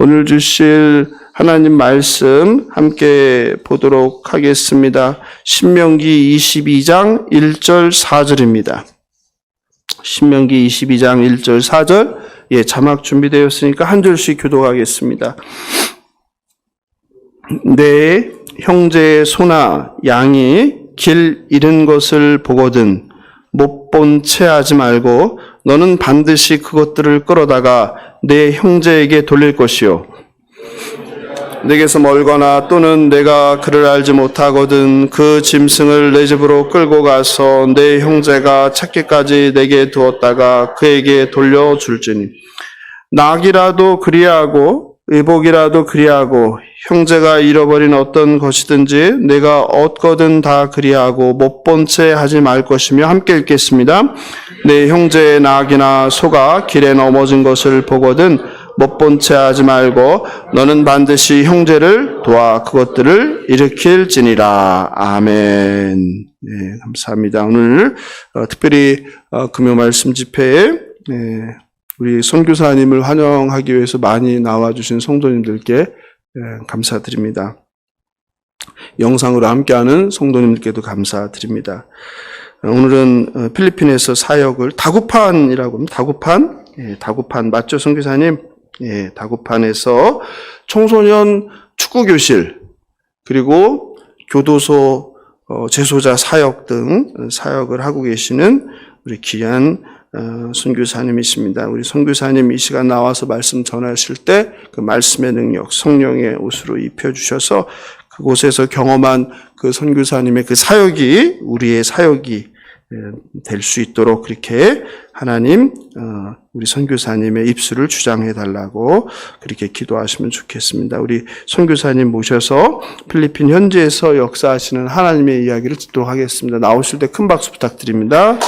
오늘 주실 하나님 말씀 함께 보도록 하겠습니다. 신명기 22장 1절 4절입니다. 신명기 22장 1절 4절, 자막 준비되었으니까 한 절씩 교독하겠습니다. 내 형제의 소나 양이 길 잃은 것을 보거든 못 본 채 하지 말고 너는 반드시 그것들을 끌어다가 내 형제에게 돌릴 것이요. 내게서 멀거나 또는 내가 그를 알지 못하거든 그 짐승을 내 집으로 끌고 가서 내 형제가 찾기까지 내게 두었다가 그에게 돌려줄지니 낙이라도 그리하고 의복이라도 그리하고 형제가 잃어버린 어떤 것이든지 내가 얻거든 다 그리하고 못 본 채 하지 말 것이며 함께 읽겠습니다. 내 형제의 낙이나 소가 길에 넘어진 것을 보거든 못 본 채 하지 말고 너는 반드시 형제를 도와 그것들을 일으킬지니라. 아멘. 네, 감사합니다. 오늘 특별히 금요 말씀 집회에 우리 선교사님을 환영하기 위해서 많이 나와주신 성도님들께 감사드립니다. 영상으로 함께하는 성도님들께도 감사드립니다. 오늘은 필리핀에서 사역을 다구판이라고 합니다. 다구판? 다구판 맞죠, 선교사님? 다구판에서 청소년 축구교실 그리고 교도소 재소자 사역 등 사역을 하고 계시는 우리 귀한 선교사님이십니다. 우리 선교사님 이 시간 나와서 말씀 전하실 때 그 말씀의 능력, 성령의 옷으로 입혀주셔서 그곳에서 경험한 그 선교사님의 그 사역이 우리의 사역이 될 수 있도록 그렇게 하나님 우리 선교사님의 입술을 주장해 달라고 그렇게 기도하시면 좋겠습니다. 우리 선교사님 모셔서 필리핀 현지에서 역사하시는 하나님의 이야기를 듣도록 하겠습니다. 나오실 때 큰 박수 부탁드립니다.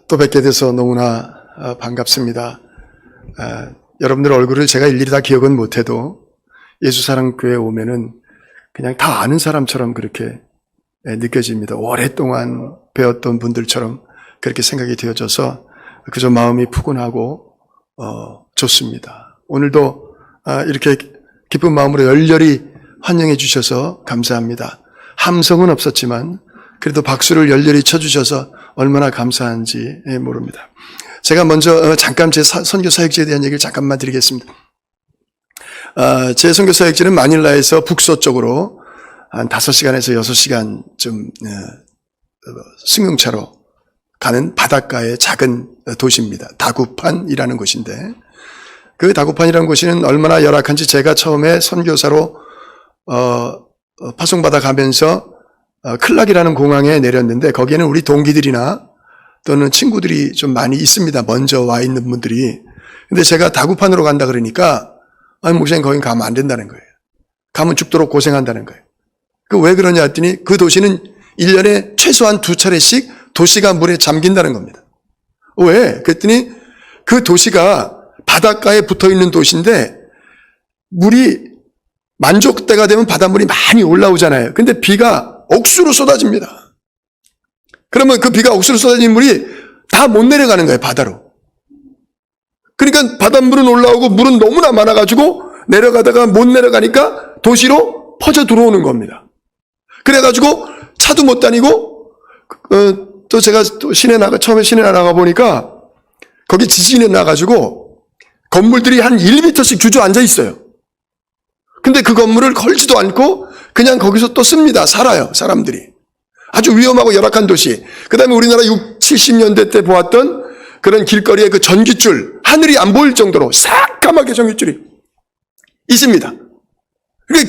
또 뵙게 돼서 너무나 반갑습니다. 여러분들 얼굴을 제가 일일이 다 기억은 못해도 예수사랑교회에 오면은 그냥 다 아는 사람처럼 그렇게 느껴집니다. 오랫동안 배웠던 분들처럼 그렇게 생각이 되어져서 그저 마음이 푸근하고 좋습니다. 오늘도 이렇게 기쁜 마음으로 열렬히 환영해 주셔서 감사합니다. 함성은 없었지만 그래도 박수를 열렬히 쳐주셔서 얼마나 감사한지 모릅니다. 제가 먼저 잠깐 제 선교 사역지에 대한 얘기를 잠깐만 드리겠습니다. 제 선교 사역지는 마닐라에서 북서쪽으로 한 5시간에서 6시간쯤 승용차로 가는 바닷가의 작은 도시입니다. 다구판이라는 곳인데 그 다구판이라는 곳은 얼마나 열악한지 제가 처음에 선교사로 파송받아 가면서 클락이라는 공항에 내렸는데 거기에는 우리 동기들이나 또는 친구들이 좀 많이 있습니다. 먼저 와 있는 분들이. 근데 제가 다구판으로 간다 그러니까 목사님 거긴 가면 안 된다는 거예요. 가면 죽도록 고생한다는 거예요. 그 왜 그러냐 했더니 그 도시는 1년에 최소한 2차례씩 도시가 물에 잠긴다는 겁니다. 왜? 그랬더니 그 도시가 바닷가에 붙어있는 도시인데 물이 만족 때가 되면 바닷물이 많이 올라오잖아요. 근데 비가 억수로 쏟아집니다. 그러면 그 비가 억수로 쏟아진 물이 다 못 내려가는 거예요, 바다로. 그러니까 바닷물은 올라오고 물은 너무나 많아가지고 내려가다가 못 내려가니까 도시로 퍼져 들어오는 겁니다. 그래가지고 차도 못 다니고, 또 제가 또 처음에 시내 나가 보니까 거기 지진이 나가지고 건물들이 한 1m씩 주저앉아 있어요. 근데 그 건물을 걸지도 않고 그냥 거기서 또 씁니다. 살아요, 사람들이. 아주 위험하고 열악한 도시. 그 다음에 우리나라 60, 70년대 때 보았던 그런 길거리에 그 전기줄, 하늘이 안 보일 정도로 새까맣게 전기줄이 있습니다.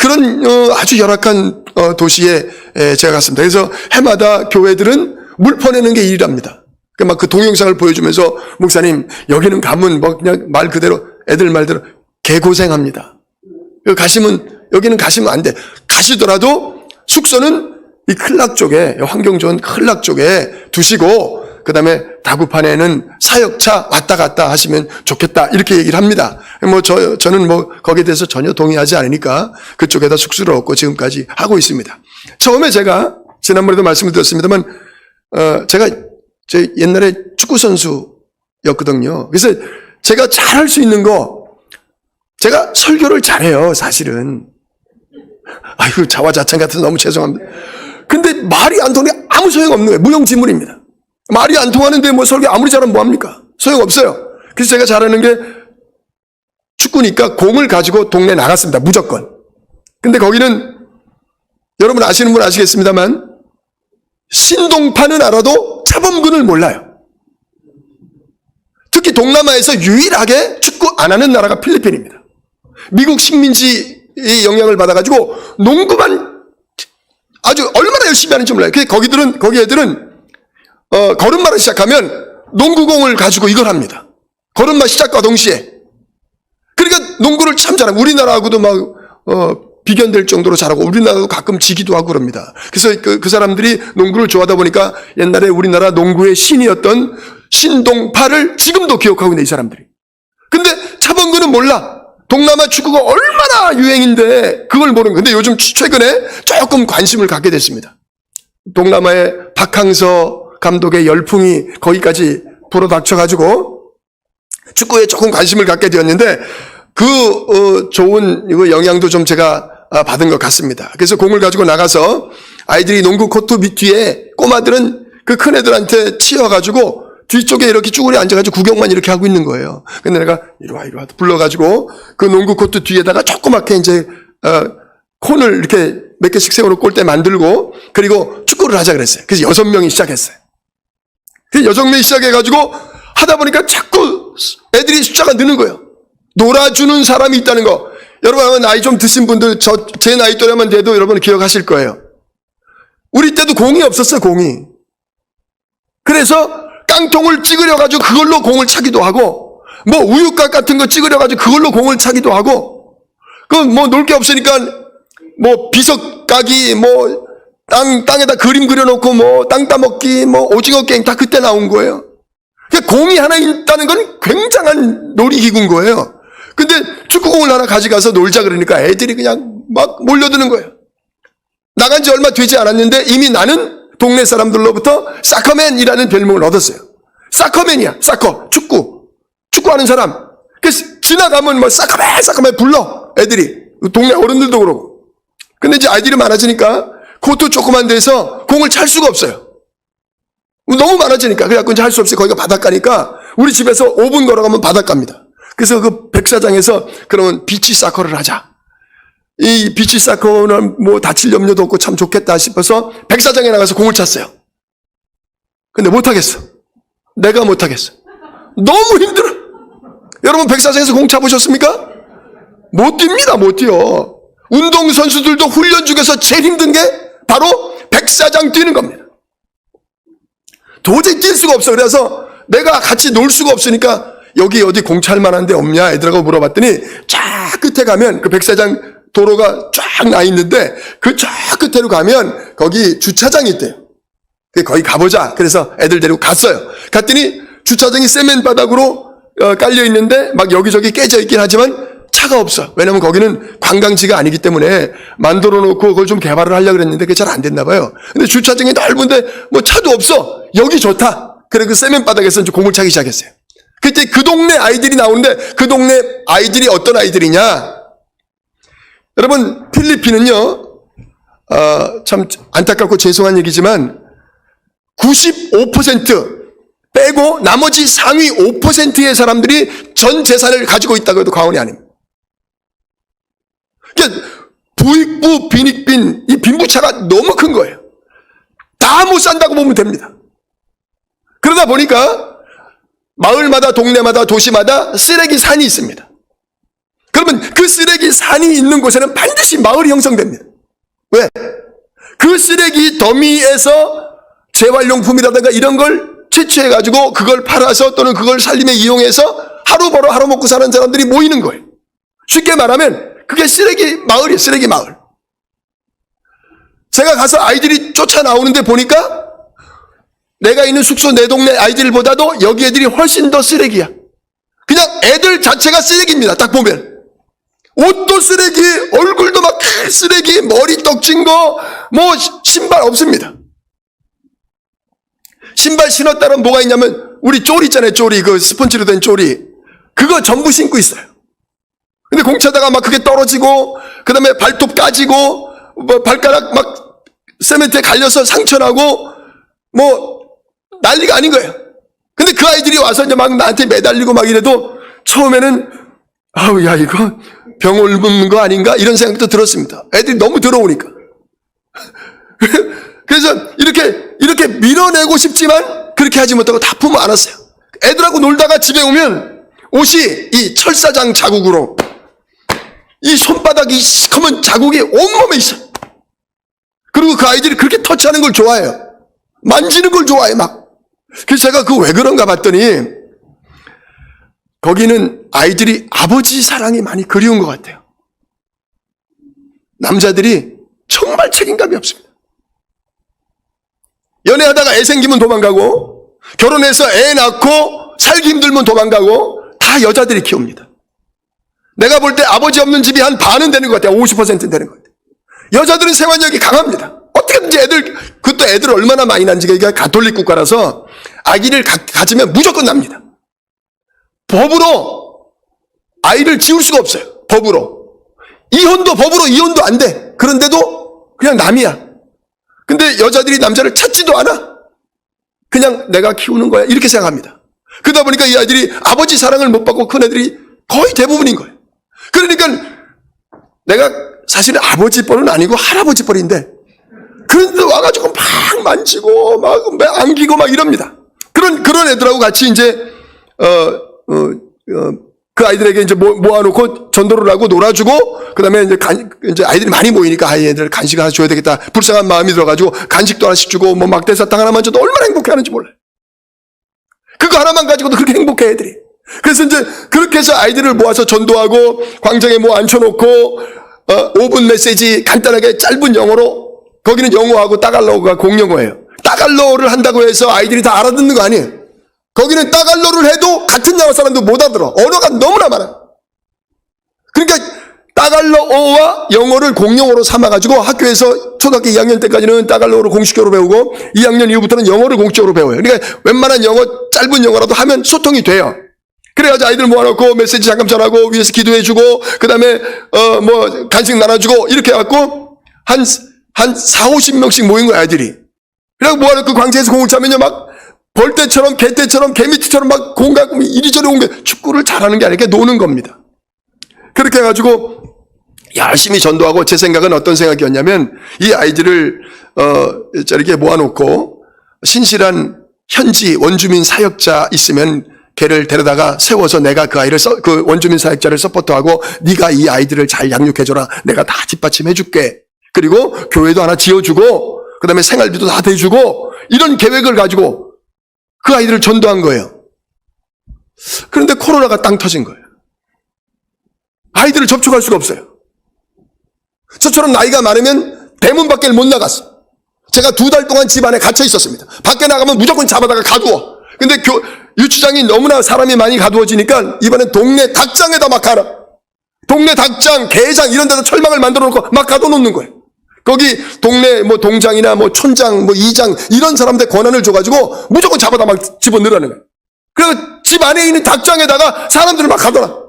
그런 아주 열악한 도시에 제가 갔습니다. 그래서 해마다 교회들은 물 퍼내는 게 일이랍니다. 막 그 동영상을 보여주면서 목사님 여기는 가면 뭐 그냥 말 그대로 애들 말대로 개고생합니다. 여기는 가시면 안 돼. 가시더라도 숙소는 이 클락 쪽에, 환경 좋은 클락 쪽에 두시고, 그 다음에 다구판에는 사역차 왔다 갔다 하시면 좋겠다. 이렇게 얘기를 합니다. 저는 거기에 대해서 전혀 동의하지 않으니까 그쪽에다 숙소를 얻고 지금까지 하고 있습니다. 처음에 제가, 지난번에도 말씀을 드렸습니다만, 제가 옛날에 축구선수였거든요. 그래서 제가 잘할 수 있는 거, 제가 설교를 잘해요, 사실은. 아이고, 자화자찬 같아서 너무 죄송합니다. 근데 말이 안 통해 아무 소용없는 거예요. 무용지물입니다. 말이 안 통하는데 설교 아무리 잘하면 뭐합니까? 소용없어요. 그래서 제가 잘하는 게 축구니까 공을 가지고 동네 나갔습니다. 무조건. 근데 거기는 여러분 아시는 분 아시겠습니다만 신동파는 알아도 차범근을 몰라요. 특히 동남아에서 유일하게 축구 안 하는 나라가 필리핀입니다. 미국 식민지의 영향을 받아가지고 농구만 아주 얼마나 열심히 하는지 몰라요. 거기 애들은 걸음마를 시작하면 농구공을 가지고 이걸 합니다. 걸음마 시작과 동시에. 그러니까 농구를 참 잘하고 우리나라하고도 비견될 정도로 잘하고 우리나라도 가끔 지기도 하고 그럽니다. 그래서 그 사람들이 농구를 좋아하다 보니까 옛날에 우리나라 농구의 신이었던 신동파를 지금도 기억하고 있네, 이 사람들이. 근데 차범근은 몰라. 동남아 축구가 얼마나 유행인데 그걸 모르는 거예요. 근데 요즘 최근에 조금 관심을 갖게 됐습니다. 동남아의 박항서 감독의 열풍이 거기까지 불어닥쳐가지고 축구에 조금 관심을 갖게 되었는데 좋은 영향도 좀 제가 받은 것 같습니다. 그래서 공을 가지고 나가서 아이들이 농구 코트 밑 뒤에 꼬마들은 그 큰 애들한테 치여가지고 뒤쪽에 이렇게 쭈그려 앉아가지고 구경만 이렇게 하고 있는 거예요. 근데 내가 이리 와 불러가지고 그 농구 코트 뒤에다가 조그맣게 이제 콘을 이렇게 몇 개씩 세워놓고 골대 만들고 그리고 축구를 하자 그랬어요. 그래서 6명이 시작했어요. 그래서 6명이 시작해가지고 하다 보니까 자꾸 애들이 숫자가 느는 거예요. 놀아주는 사람이 있다는 거. 여러분 나이 좀 드신 분들 제 나이 또래만 돼도 여러분 기억하실 거예요. 우리 때도 공이 없었어요. 공이. 그래서 깡통을 찌그려가지고 그걸로 공을 차기도 하고, 우유곽 같은 거 찌그려가지고 그걸로 공을 차기도 하고, 놀 게 없으니까, 비석 까기, 땅에다 그림 그려놓고, 땅 따먹기, 오징어 게임 다 그때 나온 거예요. 그러니까 공이 하나 있다는 건 굉장한 놀이기구인 거예요. 근데 축구공을 하나 가져가서 놀자 그러니까 애들이 그냥 막 몰려드는 거예요. 나간 지 얼마 되지 않았는데 이미 나는 동네 사람들로부터 사커맨이라는 별명을 얻었어요. 사커맨이야. 사커. 축구하는 사람. 그래서 지나가면 사커맨 불러. 애들이. 동네 어른들도 그러고. 근데 이제 아이들이 많아지니까 코트 조그만 데서 공을 찰 수가 없어요. 너무 많아지니까. 그래갖고 이제 할 수 없이 거기가 바닷가니까 우리 집에서 5분 걸어가면 바닷가입니다. 그래서 그 백사장에서 그러면 비치 사커를 하자. 이 비치 사커는 다칠 염려도 없고 참 좋겠다 싶어서 백사장에 나가서 공을 찼어요. 근데 못하겠어. 내가 못하겠어. 너무 힘들어. 여러분 백사장에서 공 차보셨습니까? 못 뜁니다. 못 뛰어. 운동선수들도 훈련 중에서 제일 힘든 게 바로 백사장 뛰는 겁니다. 도저히 뛸 수가 없어. 그래서 내가 같이 놀 수가 없으니까 여기 어디 공 찰 만한 데 없냐 애들하고 물어봤더니 쫙 끝에 가면 그 백사장 도로가 쫙 나 있는데 그 쫙 끝으로 가면 거기 주차장이 있대요. 거기 가보자. 그래서 애들 데리고 갔어요. 갔더니 주차장이 세멘 바닥으로 깔려 있는데 막 여기저기 깨져 있긴 하지만 차가 없어. 왜냐면 거기는 관광지가 아니기 때문에 만들어 놓고 그걸 좀 개발을 하려고 그랬는데 그게 잘 안 됐나 봐요. 근데 주차장이 넓은데 차도 없어. 여기 좋다. 그래 그 세멘 바닥에서 이제 공을 차기 시작했어요. 그때 그 동네 아이들이 나오는데 그 동네 아이들이 어떤 아이들이냐? 여러분 필리핀은요 참 안타깝고 죄송한 얘기지만 95% 빼고 나머지 상위 5%의 사람들이 전 재산을 가지고 있다고 해도 과언이 아닙니다. 그러니까 부익부 빈익빈 이 빈부차가 너무 큰 거예요. 다 못 산다고 보면 됩니다. 그러다 보니까 마을마다 동네마다 도시마다 쓰레기 산이 있습니다. 그러면 그 쓰레기 산이 있는 곳에는 반드시 마을이 형성됩니다. 왜? 그 쓰레기 더미에서 재활용품이라든가 이런 걸 채취해가지고 그걸 팔아서 또는 그걸 살림에 이용해서 하루 벌어 하루 먹고 사는 사람들이 모이는 거예요. 쉽게 말하면 그게 쓰레기 마을이에요. 쓰레기 마을. 제가 가서 아이들이 쫓아 나오는데 보니까 내가 있는 숙소 내 동네 아이들보다도 여기 애들이 훨씬 더 쓰레기야. 그냥 애들 자체가 쓰레기입니다. 딱 보면. 옷도 쓰레기, 얼굴도 막 쓰레기, 머리 떡진 거, 뭐 신발 없습니다. 신발 신었다는 뭐가 있냐면 우리 쪼리 있잖아요. 쪼리, 그 스펀지로 된 쪼리. 그거 전부 신고 있어요. 근데 공차다가 막 그게 떨어지고 그 다음에 발톱 까지고 뭐 발가락 막 세멘트에 갈려서 상처나고 뭐 난리가 아닌 거예요. 근데 그 아이들이 와서 이제 막 나한테 매달리고 막 이래도 처음에는 아우 야 이거 병 옮는 거 아닌가 이런 생각도 들었습니다. 애들이 너무 더러우니까. 그래서 이렇게 밀어내고 싶지만 그렇게 하지 못하고 다 품어 안았어요. 애들하고 놀다가 집에 오면 옷이 이 철사장 자국으로 이 손바닥이 시커먼 자국이 온몸에 있어요. 그리고 그 아이들이 그렇게 터치하는 걸 좋아해요. 만지는 걸 좋아해 막. 그래서 제가 그 왜 그런가 봤더니 거기는 아이들이 아버지 사랑이 많이 그리운 것 같아요. 남자들이 정말 책임감이 없습니다. 연애하다가 애 생기면 도망가고 결혼해서 애 낳고 살기 힘들면 도망가고 다 여자들이 키웁니다. 내가 볼 때 아버지 없는 집이 한 반은 되는 것 같아요. 50%는 되는 것 같아요. 여자들은 생활력이 강합니다. 어떻게든지 그것도 애들 얼마나 많이 난지가 이게 가톨릭 국가라서 아기를 가지면 무조건 납니다. 법으로 아이를 지울 수가 없어요. 법으로. 법으로 이혼도 안 돼. 그런데도 그냥 남이야. 근데 여자들이 남자를 찾지도 않아. 그냥 내가 키우는 거야. 이렇게 생각합니다. 그러다 보니까 이 아이들이 아버지 사랑을 못 받고 큰 애들이 거의 대부분인 거예요. 그러니까 내가 사실은 아버지 뻘은 아니고 할아버지 뻘인데 그런데 와가지고 막 만지고 막 안기고 막 이럽니다. 그런 애들하고 같이 이제 그 아이들에게 이제 모아놓고 전도를 하고 놀아주고 그다음에 이제 아이들이 많이 모이니까 아이들 간식 하나 줘야 되겠다. 불쌍한 마음이 들어가지고 간식도 하나씩 주고 뭐 막대사탕 하나만 줘도 얼마나 행복해하는지 몰라요. 그거 하나만 가지고도 그렇게 행복해 애들이. 그래서 이제 그렇게 해서 아이들을 모아서 전도하고 광장에 뭐 앉혀놓고 5분 메시지 간단하게 짧은 영어로 거기는 영어하고 따갈로우가 공용어예요. 따갈로우를 한다고 해서 아이들이 다 알아듣는 거 아니에요. 거기는 따갈로를 해도 같은 나라 사람도 못 알아들어. 언어가 너무나 많아. 그러니까 따갈로어와 영어를 공용어로 삼아가지고 학교에서 초등학교 2학년 때까지는 따갈로어를 공식적으로 배우고 2학년 이후부터는 영어를 공식적으로 배워요. 그러니까 웬만한 영어, 짧은 영어라도 하면 소통이 돼요. 그래가지고 아이들 모아놓고 메시지 잠깐 전하고 위에서 기도해주고 그 다음에 뭐 간식 나눠주고 이렇게 해갖고 한 40-50명씩 모인 거야 아이들이. 그래서 모아놓고 광장에서 공을 차면요 막 벌떼처럼 개떼처럼 개미티처럼 막 공 갖고 이리저리 온 게 축구를 잘하는 게 아니라 노는 겁니다. 그렇게 해가지고 열심히 전도하고 제 생각은 어떤 생각이었냐면 이 아이들을 저렇게 모아놓고 신실한 현지 원주민 사역자 있으면 걔를 데려다가 세워서 내가 그 아이를 그 원주민 사역자를 서포트하고 네가 이 아이들을 잘 양육해줘라. 내가 다 뒷받침해줄게. 그리고 교회도 하나 지어주고 그 다음에 생활비도 다 대주고 이런 계획을 가지고 그 아이들을 전도한 거예요. 그런데 코로나가 땅 터진 거예요. 아이들을 접촉할 수가 없어요. 저처럼 나이가 많으면 대문 밖에 못 나갔어. 제가 2달 동안 집 안에 갇혀 있었습니다. 밖에 나가면 무조건 잡아다가 가두어. 근데 유치장이 너무나 사람이 많이 가두어지니까 이번엔 동네 닭장에다 막 가라. 동네 닭장, 개장 이런 데다 철망을 만들어 놓고 막 가둬놓는 거예요. 거기 동네 뭐 동장이나 뭐 촌장, 뭐 이장 이런 사람들 권한을 줘가지고 무조건 잡아다 막 집어넣으라는 거예요. 그래서 집 안에 있는 닭장에다가 사람들을 막 가둬놔.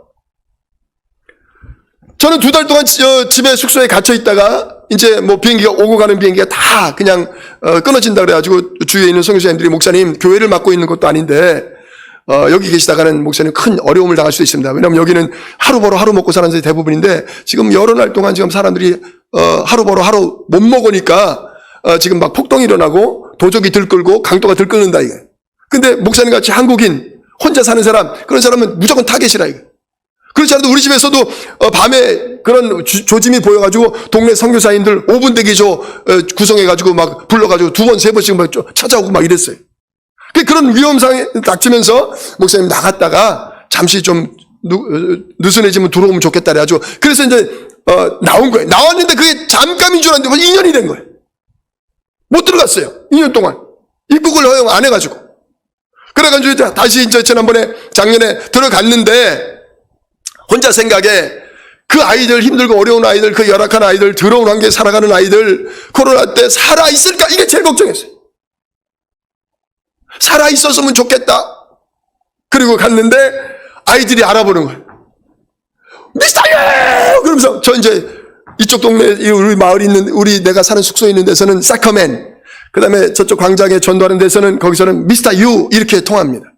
저는 2달 동안 집에 숙소에 갇혀 있다가 이제 뭐 비행기가 오고 가는 비행기가 다 그냥 끊어진다 그래가지고 주위에 있는 선교사님들이 목사님 교회를 맡고 있는 것도 아닌데 여기 계시다가는 목사님 큰 어려움을 당할 수도 있습니다. 왜냐하면 여기는 하루 벌어 하루 먹고 사는 사람들이 대부분인데 지금 여러 날 동안 지금 사람들이 하루 벌어 하루 못 먹으니까 지금 막 폭동이 일어나고 도적이 들끓고 강도가 들끓는다 이게. 근데 목사님 같이 한국인 혼자 사는 사람 그런 사람은 무조건 타겟이라 이게. 그렇지 않아도 우리 집에서도 밤에 그런 조짐이 보여가지고 동네 선교사님들 5분 대기조 구성해가지고 막 불러가지고 2번 3번씩 막 찾아오고 막 이랬어요. 그런 위험상에 닥치면서 목사님 나갔다가 잠시 좀 느슨해지면 들어오면 좋겠다 그래가지고 그래서 이제 나온 거예요. 나왔는데 그게 잠깐인 줄 알았는데 벌써 2년이 된 거예요. 못 들어갔어요. 2년 동안. 입국을 허용 안 해가지고. 그래가지고 다시 이제 지난번에 작년에 들어갔는데 혼자 생각에 그 아이들 힘들고 어려운 아이들 그 열악한 아이들 더러운 환경에 살아가는 아이들 코로나 때 살아있을까 이게 제일 걱정했어요. 살아있었으면 좋겠다. 그리고 갔는데 아이들이 알아보는 거예요. 미스터유! 그러면서 저 이제 이쪽 동네 우리 마을 있는 우리 내가 사는 숙소에 있는 데서는 사커맨 그 다음에 저쪽 광장에 전도하는 데서는 거기서는 미스터 유 이렇게 통합니다.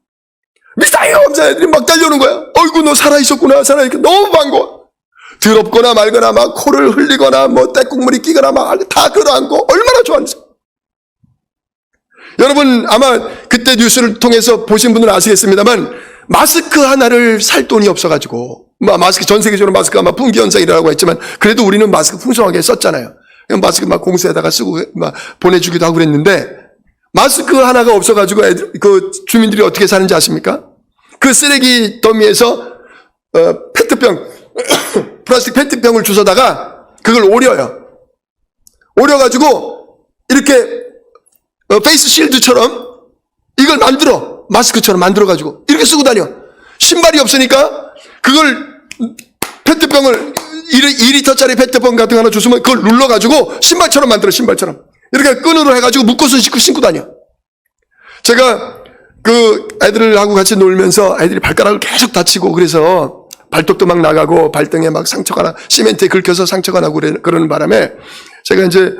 미스터 유! 하면서 애들이 막 달려오는 거야. 어이구 너 살아있었구나 살아있구나 너무 반가워. 더럽거나 말거나 막 코를 흘리거나 뭐 떼국물이 끼거나 막 다 끌어안고 얼마나 좋아하는지. 여러분 아마 그때 뉴스를 통해서 보신 분들은 아시겠습니다만 마스크 하나를 살 돈이 없어가지고 마스크 전 세계적으로 마스크가 아마 품귀 현상이라고 했지만 그래도 우리는 마스크 풍성하게 썼잖아요. 마스크 막 공수에다가 쓰고 막 보내주기도 하고 그랬는데 마스크 하나가 없어가지고 그 주민들이 어떻게 사는지 아십니까? 그 쓰레기 더미에서 페트병 플라스틱 페트병을 주워다가 그걸 오려요. 오려가지고 이렇게 페이스 실드처럼 이걸 만들어 마스크처럼 만들어가지고 이렇게 쓰고 다녀. 신발이 없으니까 그걸 페트병을 2리터짜리 페트병 같은 거 하나 줬으면 그걸 눌러가지고 신발처럼 만들어 신발처럼 이렇게 끈으로 해가지고 묶어서 신고 다녀. 제가 그 애들하고 같이 놀면서 애들이 발가락을 계속 다치고 그래서 발톱도 막 나가고 발등에 막 상처가 나 시멘트에 긁혀서 상처가 나고 그러는 바람에 제가 이제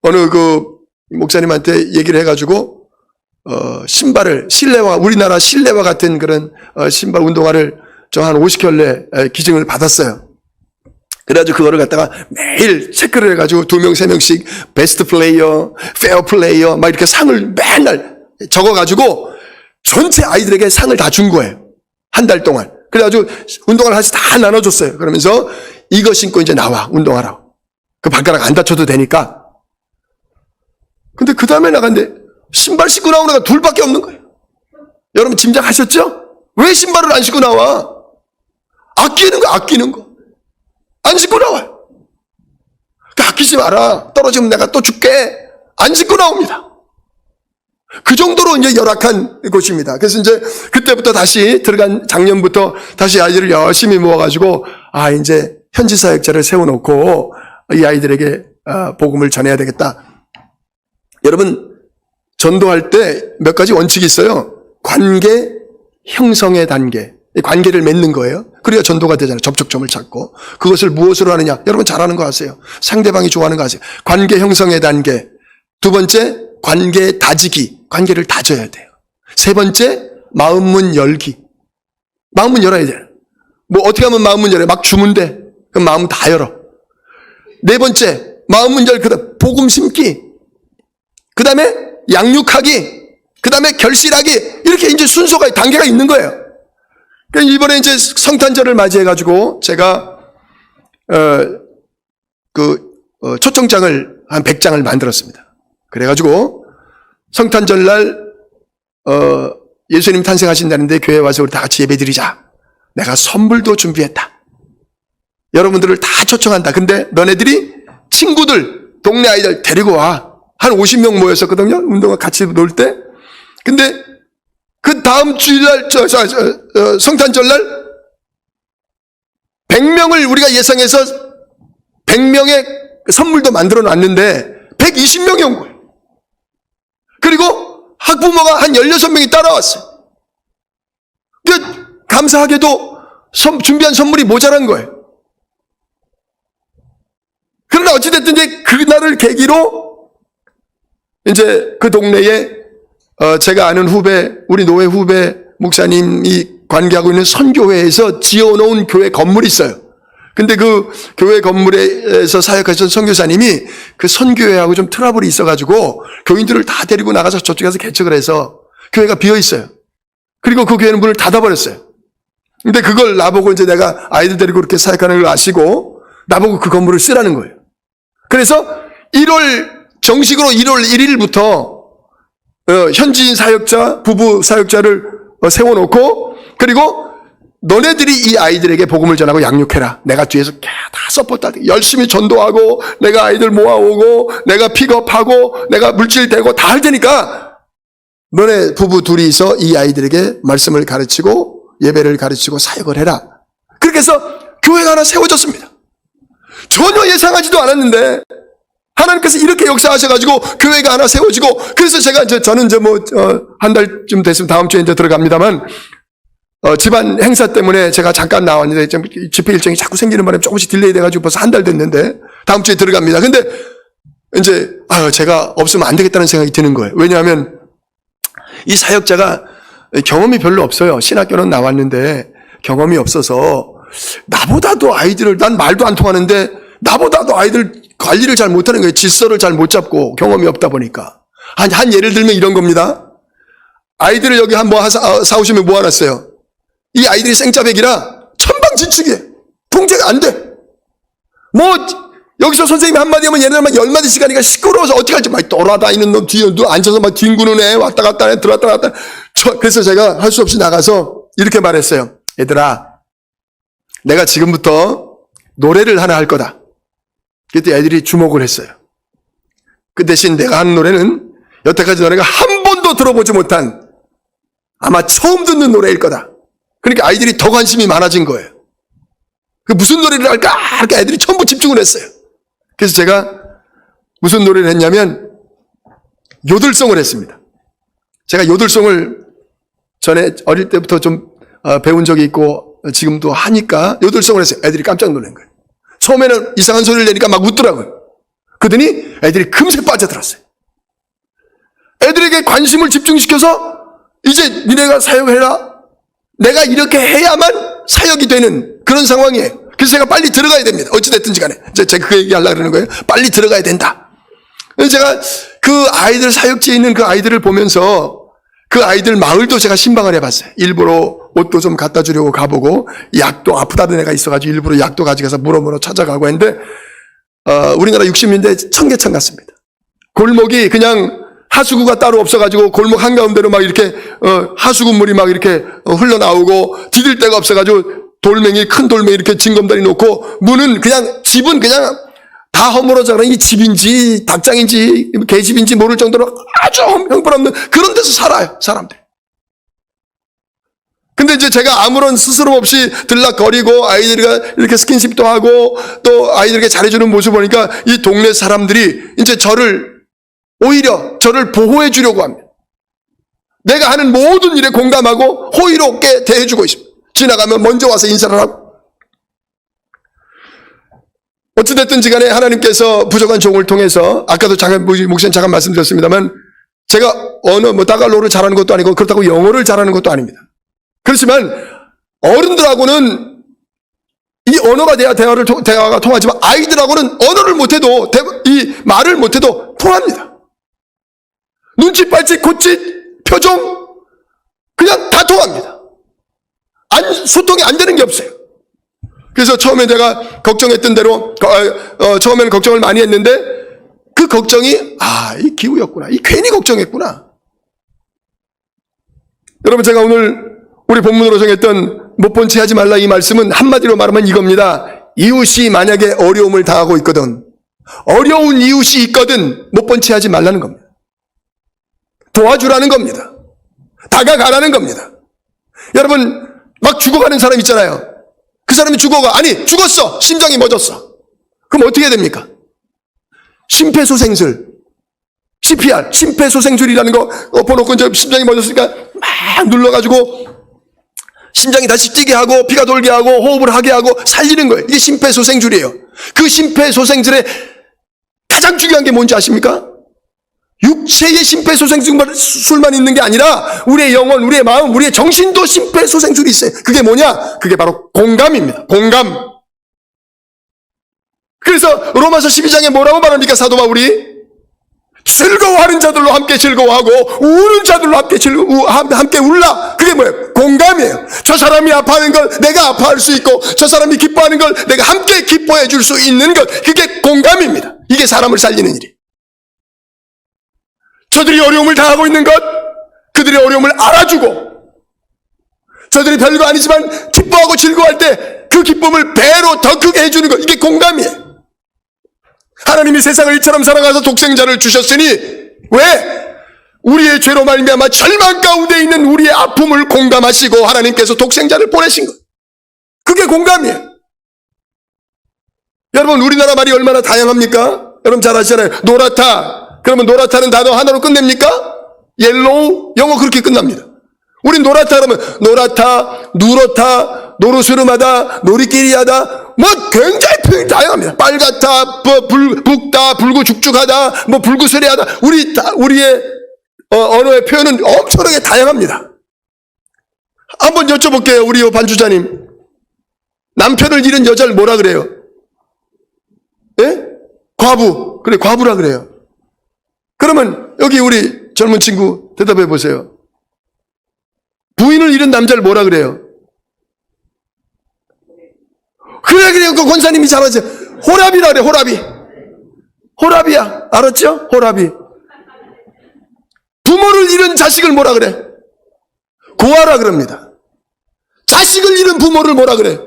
어느 그 목사님한테 얘기를 해가지고 신발을 우리나라 실내화 같은 그런 신발 운동화를 저 한 50켤레 기증을 받았어요. 그래가지고 그거를 갖다가 매일 체크를 해가지고 2명, 3명씩 베스트 플레이어, 페어 플레이어 막 이렇게 상을 맨날 적어가지고 전체 아이들에게 상을 다 준 거예요. 한 달 동안. 그래가지고 운동화를 하나씩 다 나눠줬어요. 그러면서 이거 신고 이제 나와 운동하라고. 그 발가락 안 다쳐도 되니까. 근데 그 다음에 나갔는데 신발 신고 나오는 애가 둘밖에 없는 거예요. 여러분 짐작하셨죠? 왜 신발을 안 신고 나와? 아끼는 거. 안 신고 나와요. 아끼지 마라. 떨어지면 내가 또 줄게. 안 신고 나옵니다. 그 정도로 이제 열악한 곳입니다. 그래서 이제 그때부터 다시 들어간 작년부터 다시 아이들을 열심히 모아가지고 이제 현지 사역자를 세워놓고 이 아이들에게 복음을 전해야 되겠다. 여러분 전도할 때 몇 가지 원칙이 있어요. 관계 형성의 단계. 관계를 맺는 거예요. 그래야 전도가 되잖아요. 접촉점을 찾고. 그것을 무엇으로 하느냐? 여러분 잘 아는 거 아세요? 상대방이 좋아하는 거 아세요? 관계 형성의 단계. 두 번째, 관계 다지기. 관계를 다져야 돼요. 세 번째, 마음문 열기. 마음문 열어야 돼요. 뭐 어떻게 하면 마음문 열어요? 막 주면 돼. 그럼 마음 다 열어. 네 번째, 마음문 열, 그다음 복음 심기. 그 다음에 양육하기. 그 다음에 결실하기. 이렇게 이제 순서가, 단계가 있는 거예요. 이번에 이제 성탄절을 맞이해가지고 제가, 초청장을 한 100장을 만들었습니다. 그래가지고 성탄절날, 예수님 탄생하신다는데 교회에 와서 우리 다 같이 예배 드리자. 내가 선물도 준비했다. 여러분들을 다 초청한다. 근데 너네들이 친구들, 동네 아이들 데리고 와. 한 50명 모였었거든요. 운동화 같이 놀 때. 근데 그 다음 주일날, 성탄절날 100명을 우리가 예상해서 100명의 선물도 만들어 놨는데 120명이 온 거예요. 그리고 학부모가 한 16명이 따라왔어요. 감사하게도 준비한 선물이 모자란 거예요. 그러나 어찌됐든 이제 그날을 계기로 이제 그 동네에 제가 아는 후배, 우리 노회 후배 목사님이 관계하고 있는 선교회에서 지어놓은 교회 건물이 있어요. 근데 그 교회 건물에서 사역하셨던 선교사님이 그 선교회하고 좀 트러블이 있어가지고 교인들을 다 데리고 나가서 저쪽에 가서 개척을 해서 교회가 비어 있어요. 그리고 그 교회는 문을 닫아버렸어요. 근데 그걸 나보고 이제 내가 아이들 데리고 그렇게 사역하는 걸 아시고 나보고 그 건물을 쓰라는 거예요. 그래서 정식으로 1월 1일부터 현지인 사역자, 부부 사역자를 세워놓고 그리고 너네들이 이 아이들에게 복음을 전하고 양육해라. 내가 뒤에서 다 서포트할게. 열심히 전도하고 내가 아이들 모아오고 내가 픽업하고 내가 물질 대고 다 할 테니까 너네 부부 둘이서 이 아이들에게 말씀을 가르치고 예배를 가르치고 사역을 해라. 그렇게 해서 교회가 하나 세워졌습니다. 전혀 예상하지도 않았는데 하나님께서 이렇게 역사하셔가지고 교회가 하나 세워지고, 그래서 저는 한 달쯤 됐으면 다음 주에 이제 들어갑니다만, 집안 행사 때문에 제가 잠깐 나왔는데 좀 집회 일정이 자꾸 생기는 바람에 조금씩 딜레이 돼가지고 벌써 한 달 됐는데 다음 주에 들어갑니다. 근데 이제 제가 없으면 안 되겠다는 생각이 드는 거예요. 왜냐하면 이 사역자가 경험이 별로 없어요. 신학교는 나왔는데 경험이 없어서 나보다도 아이들을, 난 말도 안 통하는데 나보다도 아이들 관리를 잘 못하는 거예요. 질서를 잘 못 잡고 경험이 없다 보니까. 한 예를 들면 이런 겁니다. 아이들을 여기 사오시면 모아놨어요. 이 아이들이 생짜배기라 천방지축이에요. 통제가 안 돼. 여기서 선생님이 한마디 하면 얘네들 막 10마디씩 하니까 시끄러워서 어떻게 할지 막 돌아다니는 놈 뒤에 누워 앉아서 막 뒹구는 애 왔다 갔다 해 들어왔다 갔다. 그래서 제가 할 수 없이 나가서 이렇게 말했어요. 얘들아, 내가 지금부터 노래를 하나 할 거다. 그때 애들이 주목을 했어요. 그 대신 내가 하는 노래는 여태까지 너네가 한 번도 들어보지 못한 아마 처음 듣는 노래일 거다. 그러니까 아이들이 더 관심이 많아진 거예요. 무슨 노래를 할까? 이렇게 애들이 전부 집중을 했어요. 그래서 제가 무슨 노래를 했냐면 요들송을 했습니다. 제가 요들송을 전에 어릴 때부터 좀 배운 적이 있고 지금도 하니까 요들송을 했어요. 애들이 깜짝 놀란 거예요. 처음에는 이상한 소리를 내니까 막 웃더라고요. 그러더니 애들이 금세 빠져들었어요. 애들에게 관심을 집중시켜서 이제 니네가 사역해라. 내가 이렇게 해야만 사역이 되는 그런 상황이에요. 그래서 제가 빨리 들어가야 됩니다. 어찌됐든지 간에. 제가 그 얘기 하려고 그러는 거예요. 빨리 들어가야 된다. 그래서 제가 그 아이들 사역지에 있는 그 아이들을 보면서 그 아이들 마을도 제가 신방을 해봤어요. 일부러 옷도 좀 갖다 주려고 가보고 약도 아프다는 애가 있어가지고 일부러 약도 가져가서 물어물어 찾아가고 했는데 우리나라 60년대 청계천 같습니다. 골목이 그냥 하수구가 따로 없어가지고 골목 한가운데로 막 이렇게 하수구물이 막 이렇게 흘러나오고 디딜 데가 없어가지고 큰 돌멩이 이렇게 징검다리 놓고 문은 그냥 집은 그냥 다 허물어져 그러니 집인지 닭장인지 개집인지 모를 정도로 아주 형편없는 그런 데서 살아요, 사람들. 근데 이제 제가 아무런 스스럼 없이 들락거리고 아이들과 이렇게 스킨십도 하고 또 아이들에게 잘해주는 모습을 보니까 이 동네 사람들이 이제 오히려 저를 보호해 주려고 합니다. 내가 하는 모든 일에 공감하고 호의롭게 대해주고 있습니다. 지나가면 먼저 와서 인사를 하고. 어찌됐든지 간에 하나님께서 부족한 종을 통해서 아까도 목사님 잠깐 말씀드렸습니다만 제가 다갈로를 잘하는 것도 아니고 그렇다고 영어를 잘하는 것도 아닙니다. 그렇지만 어른들하고는 이 언어가 돼야 대화가 통하지만 아이들하고는 언어를 못해도 이 말을 못해도 통합니다. 눈치, 발짓, 콧짓, 표정 그냥 다 통합니다. 소통이 안 되는 게 없어요. 그래서 처음에 제가 걱정했던 대로 처음에는 걱정을 많이 했는데 그 걱정이 이 기우였구나. 이 괜히 걱정했구나. 여러분 제가 오늘 우리 본문으로 정했던 못 본 채 하지 말라 이 말씀은 한마디로 말하면 이겁니다. 이웃이 만약에 어려움을 당하고 있거든 어려운 이웃이 있거든 못 본 채 하지 말라는 겁니다. 도와주라는 겁니다. 다가가라는 겁니다. 여러분 막 죽어가는 사람 있잖아요. 그 사람이 죽었어. 심장이 멎었어. 그럼 어떻게 해야 됩니까? 심폐소생술 CPR 심폐소생술이라는 거 엎어놓고 이제 심장이 멎었으니까 막 눌러가지고 심장이 다시 뛰게 하고 피가 돌게 하고 호흡을 하게 하고 살리는 거예요. 이게 심폐소생술이에요. 그 심폐소생술에 가장 중요한 게 뭔지 아십니까? 육체의 심폐소생술만 있는 게 아니라 우리의 영혼, 우리의 마음, 우리의 정신도 심폐소생술이 있어요. 그게 뭐냐? 그게 바로 공감입니다. 공감. 그래서 로마서 12장에 뭐라고 말합니까? 사도 바울이 즐거워하는 자들로 함께 즐거워하고 우는 자들로 함께 울라. 그게 뭐예요? 공감이에요. 저 사람이 아파하는 걸 내가 아파할 수 있고 저 사람이 기뻐하는 걸 내가 함께 기뻐해 줄 수 있는 것, 그게 공감입니다. 이게 사람을 살리는 일이에요. 저들이 어려움을 당하고 있는 것, 그들의 어려움을 알아주고 저들이 별거 아니지만 기뻐하고 즐거워할 때 그 기쁨을 배로 더 크게 해주는 것, 이게 공감이에요. 하나님이 세상을 이처럼 사랑하사 독생자를 주셨으니, 왜? 우리의 죄로 말미암아 절망 가운데 있는 우리의 아픔을 공감하시고 하나님께서 독생자를 보내신 것, 그게 공감이에요. 여러분, 우리나라 말이 얼마나 다양합니까? 여러분 잘 아시잖아요. 노랗다, 그러면 노랗다는 단어 하나로 끝냅니까? 옐로우, 영어 그렇게 끝납니다. 우린 노랗다 그러면 노랗다, 누렇다, 노르스름하다, 노리끼리하다, 뭐 굉장히 표현이 다양합니다. 빨갛다, 붉다, 붉고죽죽하다, 뭐 불구스레하다. 우리의 언어의 표현은 엄청나게 다양합니다. 한번 여쭤볼게요. 우리 반주자님, 남편을 잃은 여자를 뭐라 그래요? 예? 과부. 그래, 과부라 그래요. 그러면 여기 우리 젊은 친구 대답해 보세요. 부인을 잃은 남자를 뭐라 그래요? 그래, 그 권사님이 잘하세요. 호랍이라 그래, 호랍이. 호랍이야. 알았죠? 호랍이. 부모를 잃은 자식을 뭐라 그래? 고아라 그럽니다. 자식을 잃은 부모를 뭐라 그래?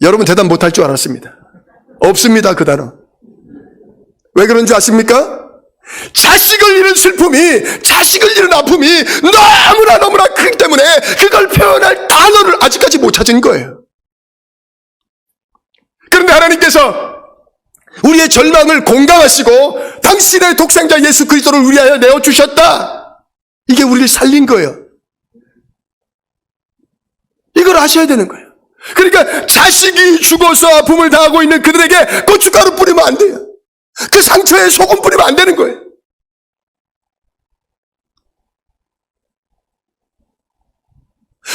여러분 대답 못할 줄 알았습니다. 없습니다, 그 단어. 왜 그런지 아십니까? 자식을 잃은 슬픔이, 자식을 잃은 아픔이 너무나 크기 때문에 그걸 표현할 단어를 아직까지 못 찾은 거예요. 그런데 하나님께서 우리의 절망을 공감하시고 당신의 독생자 예수 그리스도를 위하여 내어주셨다. 이게 우리를 살린 거예요. 이걸 아셔야 되는 거예요. 그러니까 자식이 죽어서 아픔을 당하고 있는 그들에게 고춧가루 뿌리면 안 돼요. 그 상처에 소금 뿌리면 안 되는 거예요.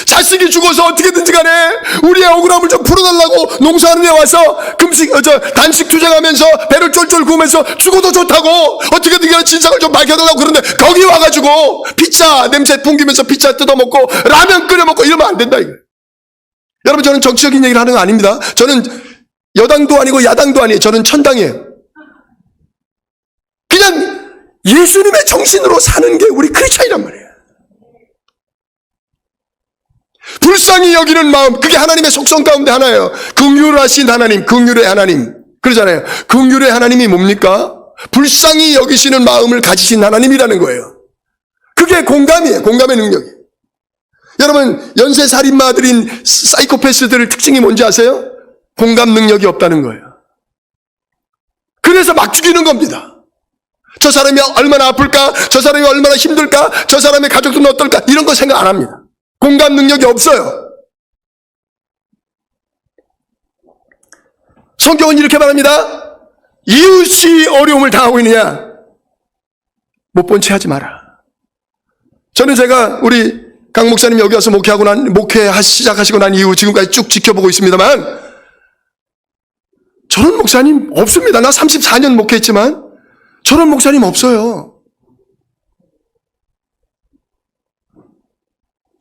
자식이 죽어서 어떻게든지 간에 우리의 억울함을 좀 풀어달라고 농사하는 데 와서 단식 투쟁하면서 배를 쫄쫄 구우면서 죽어도 좋다고 어떻게든 간에 진상을 좀 밝혀달라고 그러는데 거기 와가지고 피자 냄새 풍기면서 피자 뜯어먹고 라면 끓여먹고 이러면 안 된다 이거예요. 여러분, 저는 정치적인 얘기를 하는 거 아닙니다. 저는 여당도 아니고 야당도 아니에요. 저는 천당이에요. 그냥 예수님의 정신으로 사는 게 우리 크리스찬이란 말이에요. 불쌍히 여기는 마음, 그게 하나님의 속성 가운데 하나예요. 긍휼하신 하나님, 긍휼의 하나님. 그러잖아요. 긍휼의 하나님이 뭡니까? 불쌍히 여기시는 마음을 가지신 하나님이라는 거예요. 그게 공감이에요. 공감의 능력이. 여러분, 연쇄살인마들인 사이코패스들의 특징이 뭔지 아세요? 공감 능력이 없다는 거예요. 그래서 막 죽이는 겁니다. 저 사람이 얼마나 아플까? 저 사람이 얼마나 힘들까? 저 사람의 가족들은 어떨까? 이런 거 생각 안 합니다. 공감 능력이 없어요. 성경은 이렇게 말합니다. 이웃이 어려움을 당하고 있느냐? 못 본 채 하지 마라. 저는 제가 우리 강 목사님 여기 와서 시작하시고 난 이후 지금까지 쭉 지켜보고 있습니다만, 저런 목사님 없습니다. 나 34년 목회했지만 저런 목사님 없어요.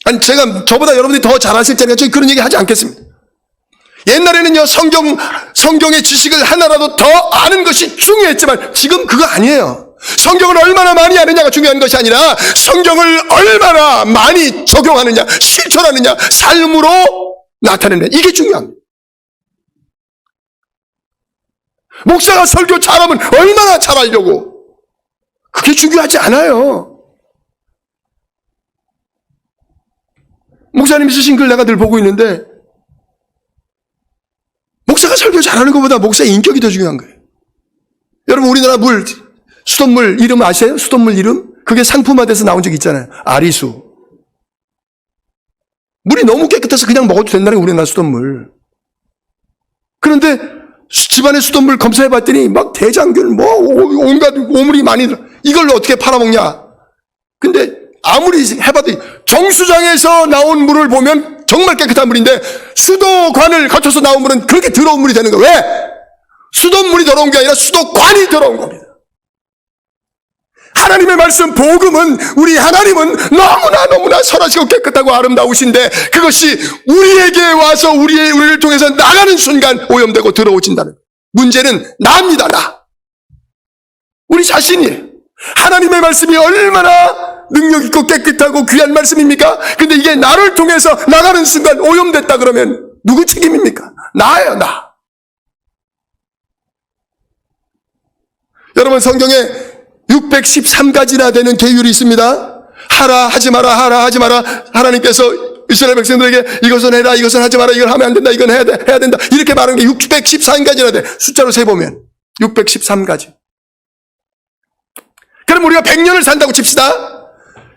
아니, 제가 저보다 여러분들이 더 잘하실 테니까 저희 그런 얘기 하지 않겠습니다. 옛날에는요, 성경의 지식을 하나라도 더 아는 것이 중요했지만 지금 그거 아니에요. 성경을 얼마나 많이 아느냐가 중요한 것이 아니라 성경을 얼마나 많이 적용하느냐, 실천하느냐, 삶으로 나타내느냐, 이게 중요합니다. 목사가 설교 잘하면 얼마나 잘하려고, 그게 중요하지 않아요. 목사님이 쓰신 글 내가 늘 보고 있는데, 목사가 설교 잘하는 것보다 목사의 인격이 더 중요한 거예요. 여러분, 우리나라 수돗물 이름 아세요? 수돗물 이름? 그게 상품화돼서 나온 적 있잖아요. 아리수. 물이 너무 깨끗해서 그냥 먹어도 된다는 게 우리나라 수돗물. 그런데 집안의 수돗물 검사해봤더니 막 대장균 온갖 오물이 많이 들어. 이걸로 어떻게 팔아먹냐? 근데 아무리 해봐도 정수장에서 나온 물을 보면 정말 깨끗한 물인데 수도관을 거쳐서 나온 물은 그렇게 더러운 물이 되는 거예요. 왜? 수돗물이 더러운 게 아니라 수도관이 더러운 겁니다. 하나님의 말씀 복음은, 우리 하나님은 너무나 선하시고 깨끗하고 아름다우신데 그것이 우리에게 와서 우리를 통해서 나가는 순간 오염되고 더러워진다는 거예요. 문제는 나입니다. 나. 우리 자신이에요. 하나님의 말씀이 얼마나 능력 있고 깨끗하고 귀한 말씀입니까? 근데 이게 나를 통해서 나가는 순간 오염됐다 그러면 누구 책임입니까? 나예요, 나. 여러분, 성경에 613가지나 되는 계율이 있습니다. 하라, 하지 마라, 하라, 하지 마라. 하나님께서 이스라엘 백성들에게 이것은 해라, 이것은 하지 마라, 이걸 하면 안 된다, 이건 해야 된다. 이렇게 말하는 게 613가지나 돼. 숫자로 세보면 613가지. 그럼 우리가 100년을 산다고 칩시다.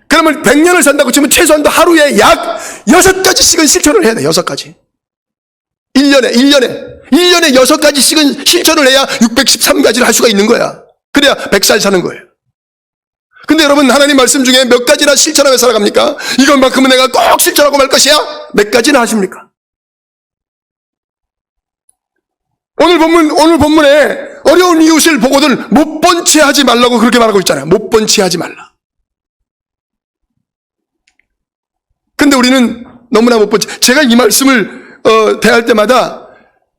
그러면 100년을 산다고 치면 최소한도 하루에 약 6가지씩은 실천을 해야 돼. 6가지. 1년에 6가지씩은 실천을 해야 613가지를 할 수가 있는 거야. 그래야 100살 사는 거예요. 근데 여러분, 하나님 말씀 중에 몇 가지나 실천하며 살아갑니까? 이것만큼은 내가 꼭 실천하고 말 것이야? 몇 가지나 하십니까? 오늘 본문에 어려운 이웃을 보고들 못 본 채 하지 말라고 그렇게 말하고 있잖아요. 못 본 채 하지 말라. 근데 우리는 너무나 못 본 채. 제가 이 말씀을 대할 때마다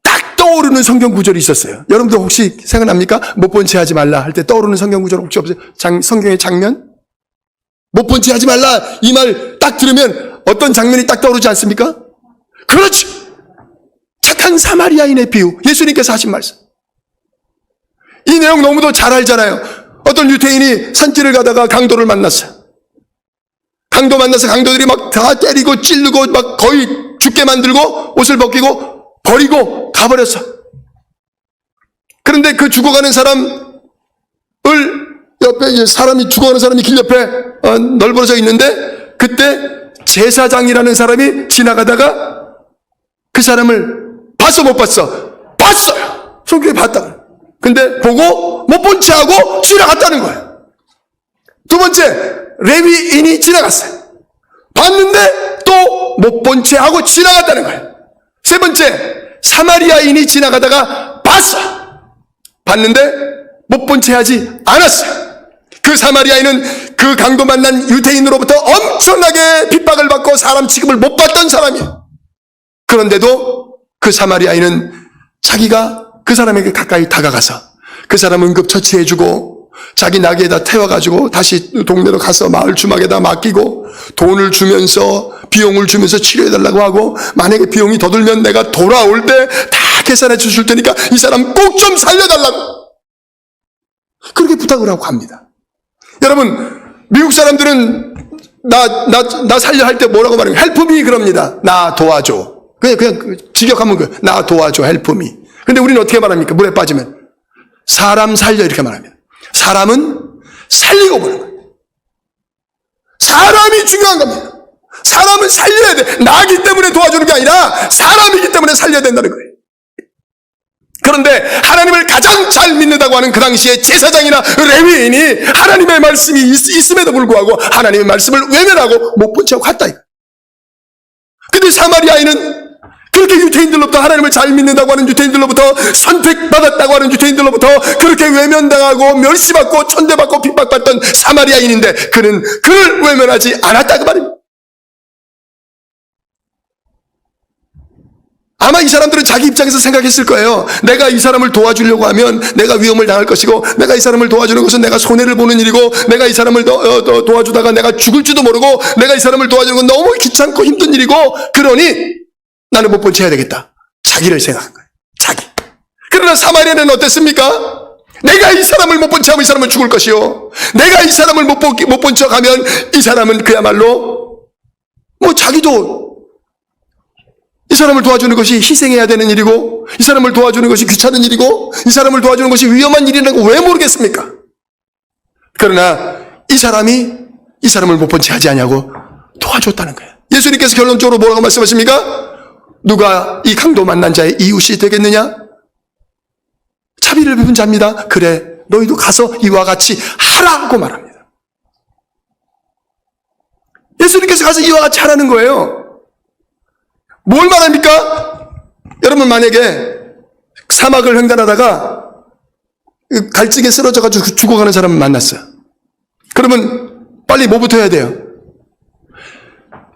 딱 떠오르는 성경 구절이 있었어요. 여러분들 혹시 생각납니까? 못 본 채 하지 말라 할 때 떠오르는 성경 구절 혹시 없어요? 성경의 장면? 못 본 채 하지 말라 이 말 딱 들으면 어떤 장면이 딱 떠오르지 않습니까? 그렇지! 착한 사마리아인의 비유, 예수님께서 하신 말씀. 이 내용 너무도 잘 알잖아요. 어떤 유태인이 산길을 가다가 강도를 만났어요. 강도 만나서 강도들이 막 다 때리고 찌르고 막 거의 죽게 만들고 옷을 벗기고 버리고 가버렸어. 그런데 그 죽어가는 사람을 옆에 사람이 죽어가는 사람이 길 옆에 널브러져 있는데 그때 제사장이라는 사람이 지나가다가 그 사람을 봤어 못 봤어? 봤어요. 성경에 봤다. 근데 보고 못 본 채 하고 지나갔다는 거예요. 두 번째, 레위인이 지나갔어요. 봤는데 또 못 본 채 하고 지나갔다는 거예요. 세 번째, 사마리아인이 지나가다가 봤어. 봤는데 못 본 채 하지 않았어요. 그 사마리아인은 그 강도 만난 유태인으로부터 엄청나게 핍박을 받고 사람 취급을 못 받던 사람이에요. 그런데도 그 사마리아인은 자기가 그 사람에게 가까이 다가가서 그 사람 응급처치해주고 자기 나귀에다 태워가지고 다시 동네로 가서 마을 주막에다 맡기고 돈을 주면서 비용을 주면서 치료해달라고 하고 만약에 비용이 더 들면 내가 돌아올 때 다 계산해 주실 테니까 이 사람 꼭 좀 살려달라고 그렇게 부탁을 하고 갑니다. 여러분, 미국 사람들은 나 살려 할 때 뭐라고 말해요? Help me 그럽니다. 나 도와줘. 그냥 직역하면 나 도와줘. Help me. 근데 우리는 어떻게 말합니까? 물에 빠지면 사람 살려 이렇게 말합니다. 사람은 살리고 보는 거예요. 사람이 중요한 겁니다. 사람은 살려야 돼. 나기 때문에 도와주는 게 아니라 사람이기 때문에 살려야 된다는 거예요. 그런데 하나님을 가장 잘 믿는다고 하는 그 당시에 제사장이나 레위인이 하나님의 말씀이 있음에도 불구하고 하나님의 말씀을 외면하고 못 본 채하고 갔다. 근데 사마리아인은 그렇게 유태인들로부터 하나님을 잘 믿는다고 하는 유태인들로부터 선택받았다고 하는 유태인들로부터 그렇게 외면당하고 멸시받고 천대받고 핍박받던 사마리아인인데 그는 그를 외면하지 않았다 그 말입니다. 아마 이 사람들은 자기 입장에서 생각했을 거예요. 내가 이 사람을 도와주려고 하면 내가 위험을 당할 것이고 내가 이 사람을 도와주는 것은 내가 손해를 보는 일이고 내가 이 사람을 도와주다가 내가 죽을지도 모르고 내가 이 사람을 도와주는 건 너무 귀찮고 힘든 일이고 그러니 나는 못 본 채 해야 되겠다. 자기를 생각한 거예요. 자기. 그러나 사마리아는 어땠습니까? 내가 이 사람을 못 본 채 하면 이 사람은 죽을 것이요. 내가 이 사람을 못 본 척 하면 이 사람은 그야말로 자기도 이 사람을 도와주는 것이 희생해야 되는 일이고 이 사람을 도와주는 것이 귀찮은 일이고 이 사람을 도와주는 것이 위험한 일이라는 거 왜 모르겠습니까? 그러나 이 사람을 못 본 채 하지 않냐고 도와줬다는 거예요. 예수님께서 결론적으로 뭐라고 말씀하십니까? 누가 이 강도 만난 자의 이웃이 되겠느냐? 자비를 베푼 자입니다. 그래, 너희도 가서 이와 같이 하라고 말합니다. 예수님께서 가서 이와 같이 하라는 거예요. 뭘 말합니까? 여러분, 만약에 사막을 횡단하다가 갈증에 쓰러져가지고 죽어가는 사람을 만났어요. 그러면 빨리 뭐부터 해야 돼요?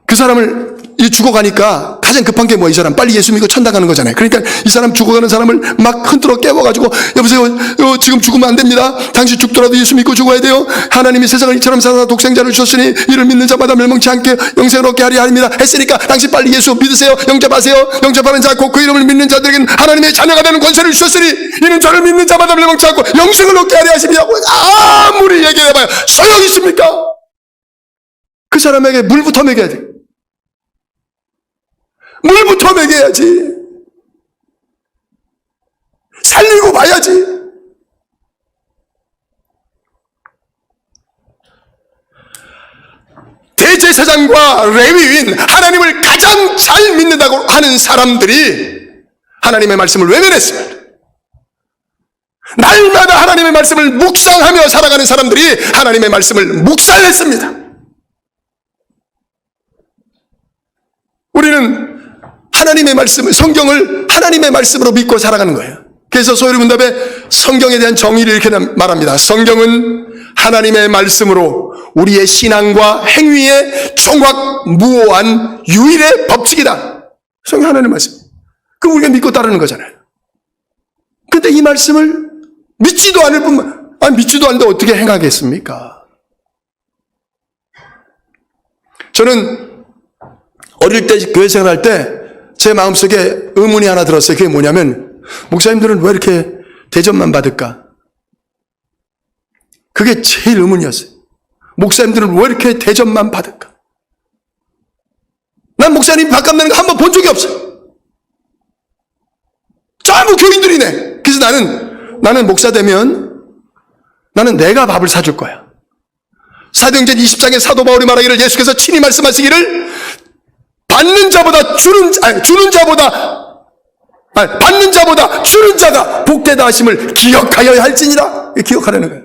그 사람을 이 죽어가니까 가장 급한 게 이 사람 빨리 예수 믿고 천당 가는 거잖아요. 그러니까 이 사람 죽어가는 사람을 막 흔들어 깨워가지고 여보세요, 지금 죽으면 안 됩니다. 당신 죽더라도 예수 믿고 죽어야 돼요. 하나님이 세상을 이처럼 사랑하사 독생자를 주셨으니 이를 믿는 자마다 멸망치 않게 영생을 얻게 하리 하십니다 했으니까 당신 빨리 예수 믿으세요. 영접하세요. 영접하는 자 곧 그 이름을 믿는 자들에게는 하나님의 자녀가 되는 권세를 주셨으니 이는 저를 믿는 자마다 멸망치 않고 영생을 얻게 하리 하십니다. 아무리 얘기해봐요 소용 있습니까? 그 사람에게 물부터 먹여야 돼. 물부터 먹여야지. 살리고 봐야지. 대제사장과 레위인, 하나님을 가장 잘 믿는다고 하는 사람들이 하나님의 말씀을 외면했습니다. 날마다 하나님의 말씀을 묵상하며 살아가는 사람들이 하나님의 말씀을 묵살했습니다. 우리는 하나님의 말씀을, 성경을 하나님의 말씀으로 믿고 살아가는 거예요. 그래서 소요리 문답에 성경에 대한 정의를 이렇게 말합니다. 성경은 하나님의 말씀으로 우리의 신앙과 행위에 종합무오한 유일의 법칙이다. 성경 하나님의 말씀. 그럼 우리가 믿고 따르는 거잖아요. 근데 이 말씀을 믿지도 않을 뿐만, 믿지도 않는데 어떻게 행하겠습니까? 저는 어릴 때 교회 생활할 때 제 마음속에 의문이 하나 들었어요. 그게 뭐냐면 목사님들은 왜 이렇게 대접만 받을까? 그게 제일 의문이었어요. 목사님들은 왜 이렇게 대접만 받을까? 난 목사님 밥값 내는 거 한 번 본 적이 없어요. 전부 교인들이네. 그래서 나는 목사 되면 나는 내가 밥을 사줄 거야. 사도행전 20장에 사도 바울이 말하기를 예수께서 친히 말씀하시기를 받는 자보다 주는 자가 복되다 하심을 기억하여야 할지니라. 기억하라는 거예요.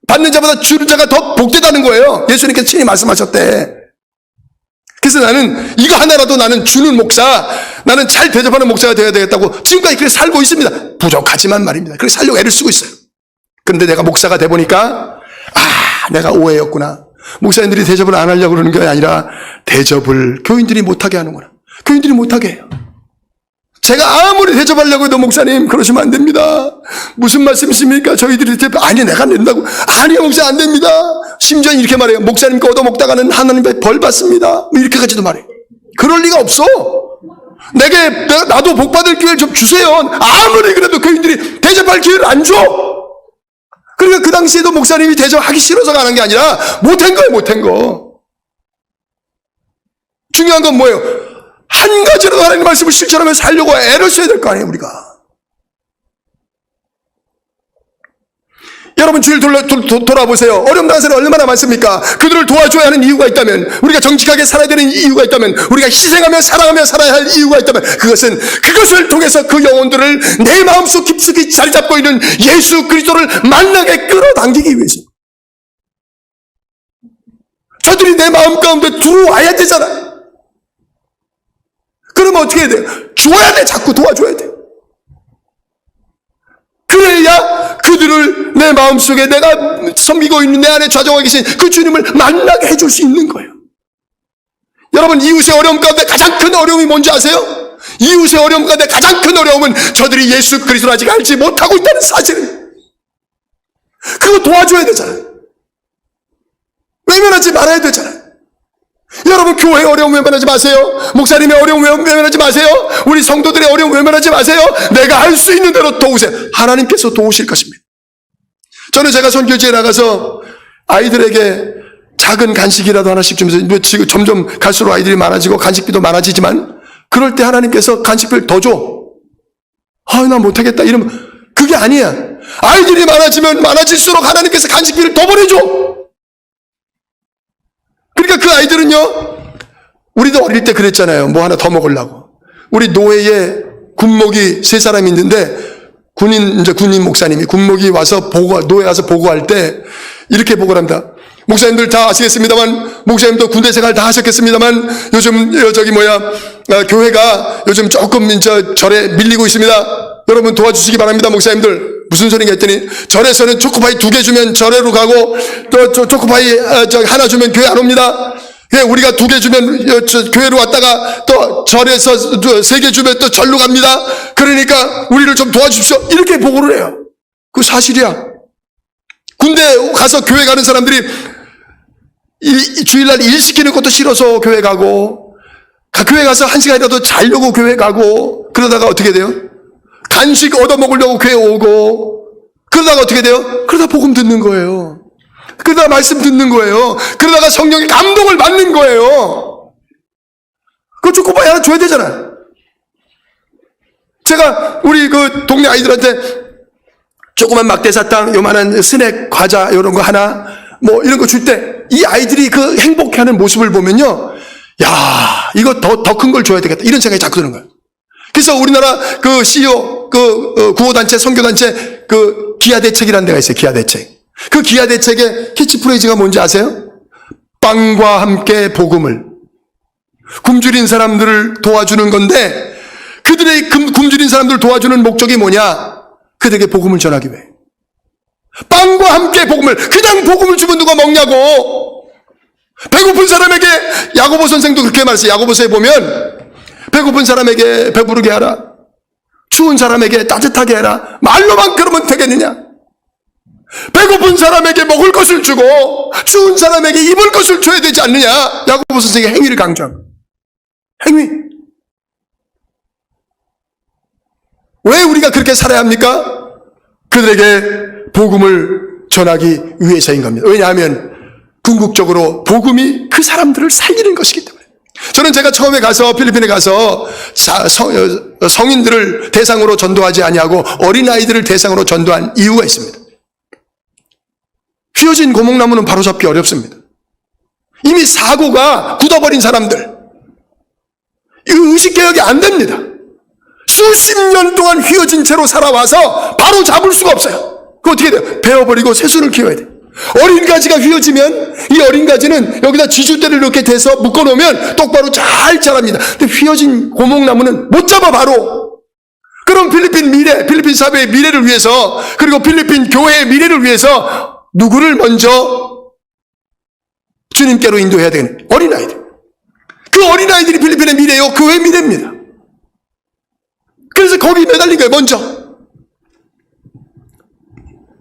받는 자보다 주는 자가 더 복되다는 거예요. 예수님께서 친히 말씀하셨대. 그래서 나는 이거 하나라도 나는 주는 목사, 나는 잘 대접하는 목사가 되어야 되겠다고 지금까지 그렇게 살고 있습니다. 부족하지만 말입니다. 그렇게 살려고 애를 쓰고 있어요. 그런데 내가 목사가 돼 보니까 내가 오해였구나. 목사님들이 대접을 안 하려고 그러는 게 아니라 대접을 교인들이 못하게 하는구나. 교인들이 못하게 해요. 제가 아무리 대접하려고 해도 목사님 그러시면 안 됩니다. 무슨 말씀이십니까? 저희들이 대접, 아니 내가 낸다고. 아니요 목사 안 됩니다. 심지어 이렇게 말해요. 목사님 거 얻어먹다가는 하나님께 벌 받습니다. 이렇게까지도 말해요. 그럴 리가 없어. 나도 복받을 기회를 좀 주세요. 아무리 그래도 교인들이 대접할 기회를 안 줘. 그러니까 그 당시에도 목사님이 대접하기 싫어서 가는 게 아니라 못한 거예요, 못한 거. 중요한 건 뭐예요? 한 가지라도 하나님 말씀을 실천하며 살려고 애를 써야 될 거 아니에요, 우리가. 여러분 주일 돌아보세요. 어려움 당한 사람이 얼마나 많습니까? 그들을 도와줘야 하는 이유가 있다면, 우리가 정직하게 살아야 되는 이유가 있다면, 우리가 희생하며 사랑하며 살아야 할 이유가 있다면, 그것을 통해서 그 영혼들을 내 마음속 깊숙이 자리 잡고 있는 예수 그리스도를 만나게 끌어당기기 위해서. 저들이 내 마음 가운데 들어와야 되잖아. 그러면 어떻게 해야 돼요? 줘야 돼. 자꾸 도와줘야 돼. 그래야 그들을 내 마음속에 내가 섬기고 있는 내 안에 좌정하고 계신 그 주님을 만나게 해줄 수 있는 거예요. 여러분 이웃의 어려움 가운데 가장 큰 어려움이 뭔지 아세요? 이웃의 어려움 가운데 가장 큰 어려움은 저들이 예수 그리스도를 아직 알지 못하고 있다는 사실이에요. 그거 도와줘야 되잖아요. 외면하지 말아야 되잖아요. 여러분 교회의 어려움 외면하지 마세요. 목사님의 어려움 외면하지 마세요. 우리 성도들의 어려움 외면하지 마세요. 내가 할 수 있는 대로 도우세요. 하나님께서 도우실 것입니다. 저는 제가 선교지에 나가서 아이들에게 작은 간식이라도 하나씩 주면서 지금 점점 갈수록 아이들이 많아지고 간식비도 많아지지만 그럴 때 하나님께서 간식비를 더 줘. 나 못하겠다 이러면 그게 아니야. 아이들이 많아지면 많아질수록 하나님께서 간식비를 더 보내줘. 그러니까 그 아이들은요, 우리도 어릴 때 그랬잖아요. 뭐 하나 더 먹으려고. 우리 노예에 군목이 3사람이 있는데, 군인 목사님이 군목이 와서 노예 와서 보고할 때, 이렇게 보고를 합니다. 목사님들 다 아시겠습니다만, 목사님도 군대 생활 다 하셨겠습니다만, 요즘, 교회가 요즘 조금 절에 밀리고 있습니다. 여러분 도와주시기 바랍니다, 목사님들. 무슨 소리인가 했더니, 절에서는 초코파이 2개 주면 절에로 가고, 또 초코파이 하나 주면 교회 안 옵니다. 예, 우리가 2개 주면 교회로 왔다가 또 절에서 3개 주면 또 절로 갑니다. 그러니까 우리를 좀 도와주십시오. 이렇게 보고를 해요. 그거 사실이야. 군대 가서 교회 가는 사람들이 이 주일날 일 시키는 것도 싫어서 교회 가고, 교회 가서 1시간이라도 자려고 교회 가고, 그러다가 어떻게 돼요? 간식 얻어먹으려고 교회 오고, 그러다가 어떻게 돼요? 그러다 복음 듣는 거예요. 그러다가 말씀 듣는 거예요. 그러다가 성령의 감동을 받는 거예요. 그거 초코바이 하나 줘야 되잖아요. 제가 우리 그 동네 아이들한테 조그만 막대사탕, 요만한 스낵, 과자 이런 거 하나 뭐 이런 거 줄 때 이 아이들이 그 행복해하는 모습을 보면요, 야, 이거 더 큰 걸 줘야 되겠다 이런 생각이 자꾸 드는 거예요. 그래서 우리나라 그 CEO 그 구호단체 선교단체 그 기아대책이라는 데가 있어요. 기아대책. 그 기아대책의 캐치프레이즈가 뭔지 아세요? 빵과 함께 복음을. 굶주린 사람들을 도와주는 건데, 그들의 굶주린 사람들을 도와주는 목적이 뭐냐? 그들에게 복음을 전하기 위해. 빵과 함께 복음을. 그냥 복음을 주면 누가 먹냐고. 배고픈 사람에게, 야고보 선생도 그렇게 말했어요. 야고보서에 보면 배고픈 사람에게 배부르게 하라, 추운 사람에게 따뜻하게 해라. 말로만 그러면 되겠느냐? 배고픈 사람에게 먹을 것을 주고 추운 사람에게 입을 것을 줘야 되지 않느냐? 야고보 선생의 행위를 강조합니다. 행위. 왜 우리가 그렇게 살아야 합니까? 그들에게 복음을 전하기 위해서인 겁니다. 왜냐하면 궁극적으로 복음이 그 사람들을 살리는 것이기 때문에. 저는 제가 처음에 가서 필리핀에 가서 성인들을 대상으로 전도하지 아니하고 어린아이들을 대상으로 전도한 이유가 있습니다. 휘어진 고목나무는 바로잡기 어렵습니다. 이미 사고가 굳어버린 사람들, 이 의식개혁이 안 됩니다. 수십 년 동안 휘어진 채로 살아와서 바로 잡을 수가 없어요. 그거 어떻게 돼요? 베어버리고 새순을 키워야 돼요. 어린 가지가 휘어지면 이 어린 가지는 여기다 쥐주대를 이렇게 대서 묶어놓으면 똑바로 잘 자랍니다. 근데 휘어진 고목나무는 못 잡아 바로. 그럼 필리핀 미래, 필리핀 사회의 미래를 위해서, 그리고 필리핀 교회의 미래를 위해서 누구를 먼저 주님께로 인도해야 되는? 어린아이들. 그 어린아이들이 필리핀의 미래요. 교회의 미래입니다. 그래서 거기 매달린 거예요. 먼저.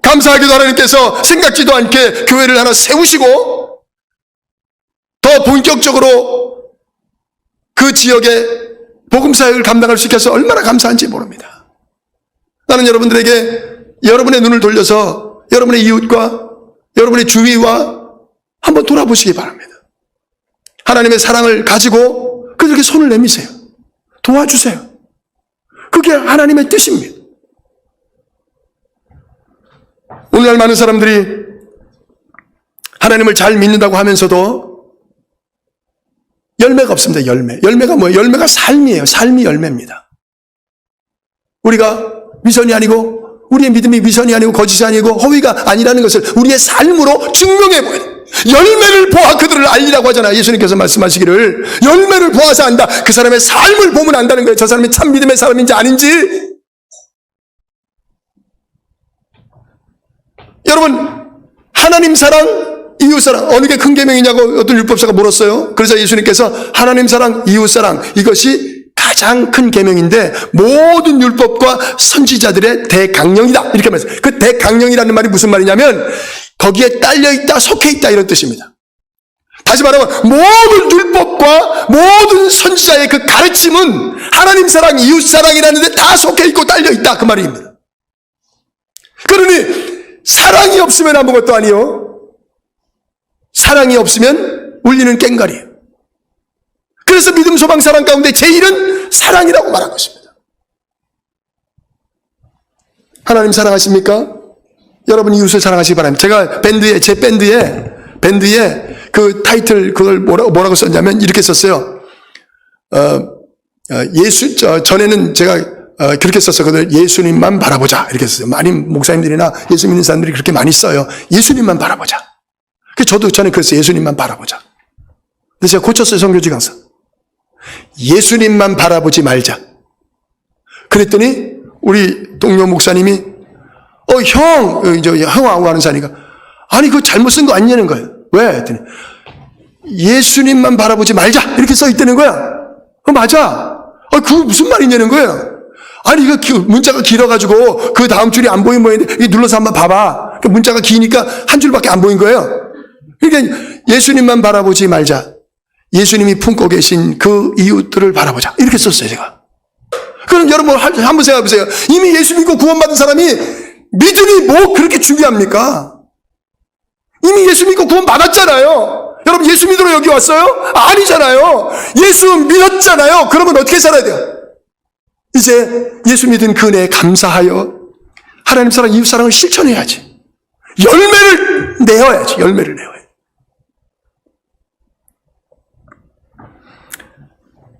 감사하게도 하나님께서 생각지도 않게 교회를 하나 세우시고 더 본격적으로 그 지역의 복음사역을 감당할 수 있게 해서 얼마나 감사한지 모릅니다. 나는 여러분들에게 여러분의 눈을 돌려서 여러분의 이웃과 여러분의 주위와 한번 돌아보시기 바랍니다. 하나님의 사랑을 가지고 그들에게 손을 내미세요. 도와주세요. 그게 하나님의 뜻입니다. 오늘날 많은 사람들이 하나님을 잘 믿는다고 하면서도 열매가 없습니다. 열매가 뭐예요? 열매가 삶이에요. 삶이 열매입니다. 우리가 위선이 아니고, 우리의 믿음이 위선이 아니고 거짓이 아니고 허위가 아니라는 것을 우리의 삶으로 증명해 보여야 돼요. 열매를 보아 그들을 알리라고 하잖아요. 예수님께서 말씀하시기를 열매를 보아서 안다. 그 사람의 삶을 보면 안다는 거예요. 저 사람이 참 믿음의 사람인지 아닌지. 여러분, 하나님 사랑, 이웃 사랑, 어느 게 큰 계명이냐고 어떤 율법사가 물었어요. 그래서 예수님께서 하나님 사랑, 이웃 사랑, 이것이 가장 큰 계명인데 모든 율법과 선지자들의 대강령이다. 이렇게 말했어요. 그 대강령이라는 말이 무슨 말이냐면 거기에 딸려있다, 속해있다 이런 뜻입니다. 다시 말하면 모든 율법과 모든 선지자의 그 가르침은 하나님 사랑, 이웃 사랑이라는 데 다 속해있고 딸려있다 그 말입니다. 그러니 사랑이 없으면 아무것도 아니요, 사랑이 없으면 울리는 꽹과리예요. 그래서 믿음, 소망, 사랑 가운데 제일은 사랑이라고 말한 것입니다. 하나님 사랑하십니까? 여러분 이웃을 사랑하시기 바랍니다. 제가 제 밴드에 그 타이틀 그걸 뭐라고 썼냐면 이렇게 썼어요. 전에는 제가 그렇게 썼었거든요. 예수님만 바라보자 이렇게 썼어요. 많이 목사님들이나 예수 믿는 사람들이 그렇게 많이 써요. 예수님만 바라보자. 저도 전에 그랬어요. 예수님만 바라보자. 근데 제가 고쳤어요. 선교지 가서 예수님만 바라보지 말자. 그랬더니 우리 동료 목사님이 형하고 하는 사니까 아니 그거 잘못 쓴 거 아니냐는 거예요. 왜? 했더니 예수님만 바라보지 말자 이렇게 써 있다는 거야. 맞아. 그거 무슨 말이냐는 거예요. 아니 이거 문자가 길어가지고 그 다음 줄이 안 보이면 뭐인데 이 눌러서 한번 봐봐. 문자가 기니까 한 줄밖에 안 보인 거예요. 그러니까 예수님만 바라보지 말자. 예수님이 품고 계신 그 이웃들을 바라보자. 이렇게 썼어요, 제가. 그럼 여러분 한번 생각해 보세요. 이미 예수 믿고 구원받은 사람이 믿음이 뭐 그렇게 중요합니까? 이미 예수 믿고 구원받았잖아요. 여러분 예수 믿으러 여기 왔어요? 아니잖아요. 예수 믿었잖아요. 그러면 어떻게 살아야 돼요? 이제 예수 믿은 그 은혜에 감사하여 하나님 사랑, 이웃 사랑을 실천해야지. 열매를 내어야지. 열매를 내어야지.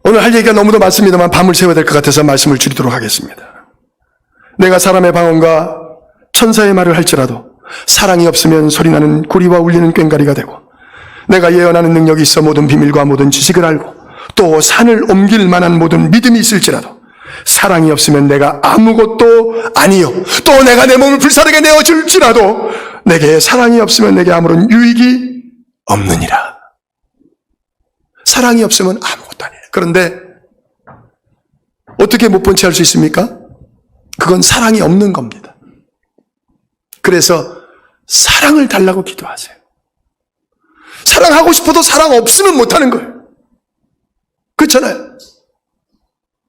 오늘 할 얘기가 너무도 많습니다만 밤을 새워야 될 것 같아서 말씀을 줄이도록 하겠습니다. 내가 사람의 방언과 천사의 말을 할지라도 사랑이 없으면 소리나는 구리와 울리는 꽹과리가 되고, 내가 예언하는 능력이 있어 모든 비밀과 모든 지식을 알고 또 산을 옮길 만한 모든 믿음이 있을지라도 사랑이 없으면 내가 아무것도 아니요, 또 내가 내 몸을 불사르게 내어줄지라도 내게 사랑이 없으면 내게 아무런 유익이 없느니라. 사랑이 없으면 아무것도 아니에요. 그런데 어떻게 못 본 채 할 수 있습니까? 그건 사랑이 없는 겁니다. 그래서 사랑을 달라고 기도하세요. 사랑하고 싶어도 사랑 없으면 못하는 거예요. 그렇잖아요.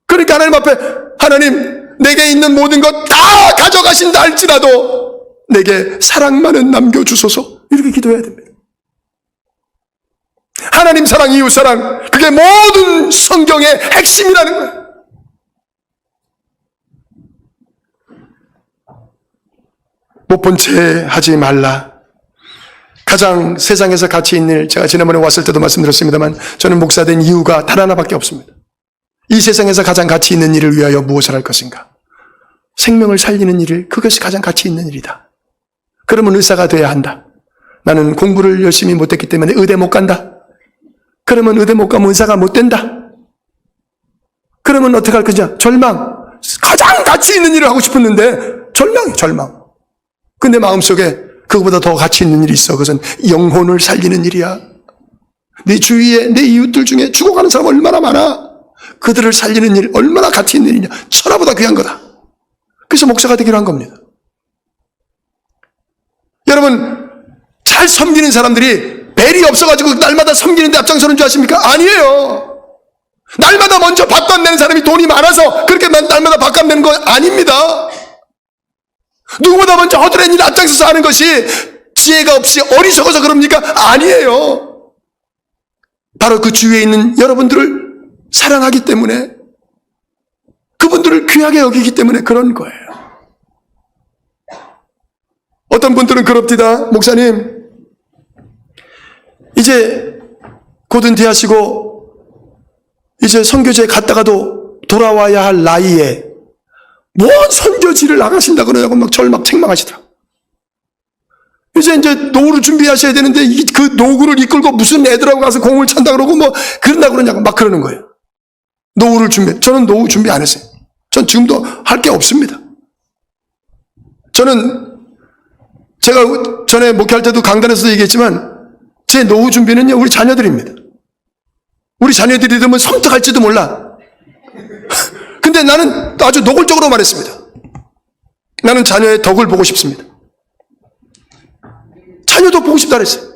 그러니까 하나님 앞에, 하나님 내게 있는 모든 것 다 가져가신다 할지라도 내게 사랑만은 남겨주소서, 이렇게 기도해야 됩니다. 하나님 사랑, 이웃 사랑, 그게 모든 성경의 핵심이라는 거예요. 못 본 채 하지 말라. 가장 세상에서 가치 있는 일, 제가 지난번에 왔을 때도 말씀드렸습니다만 저는 목사된 이유가 단 하나밖에 없습니다. 이 세상에서 가장 가치 있는 일을 위하여 무엇을 할 것인가? 생명을 살리는 일을, 그것이 가장 가치 있는 일이다. 그러면 의사가 돼야 한다. 나는 공부를 열심히 못했기 때문에 의대 못 간다. 그러면 의대 못 가면 의사가 못 된다. 그러면 어떻게 할 거냐? 절망. 가장 가치 있는 일을 하고 싶었는데 절망이에요, 절망. 근데 마음속에 그거보다 더 가치 있는 일이 있어. 그것은 영혼을 살리는 일이야. 내 주위에 내 이웃들 중에 죽어가는 사람 얼마나 많아. 그들을 살리는 일 얼마나 가치 있는 일이냐. 천하보다 귀한 거다. 그래서 목사가 되기로 한 겁니다. 여러분, 잘 섬기는 사람들이 벨이 없어가지고 날마다 섬기는데 앞장서는 줄 아십니까? 아니에요. 날마다 먼저 밥값 내는 사람이 돈이 많아서 그렇게 날마다 밥값 내는 거 아닙니다. 누구보다 먼저 허드렛 일 앞장서서 하는 것이 지혜가 없이 어리석어서 그럽니까? 아니에요. 바로 그 주위에 있는 여러분들을 사랑하기 때문에, 그분들을 귀하게 여기기 때문에 그런 거예요. 어떤 분들은 그럽디다. 목사님, 이제 곧 은퇴하시고 이제 선교지에 갔다가도 돌아와야 할 나이에 뭔 선교지를 나가신다 그러냐고 막 저를 막 책망하시더라. 이제 노후를 준비하셔야 되는데 그 노후를 이끌고 무슨 애들하고 가서 공을 찬다 그러고 뭐 그런다 그러냐고 막 그러는 거예요. 노후를 준비. 저는 노후 준비 안 했어요. 전 지금도 할 게 없습니다. 저는 제가 전에 목회할 때도 강단에서도 얘기했지만 제 노후 준비는요, 우리 자녀들입니다. 우리 자녀들이 되면 섬뜩할지도 몰라. 근데 나는 아주 노골적으로 말했습니다. 나는 자녀의 덕을 보고 싶습니다. 자녀도 보고 싶다 그랬어요.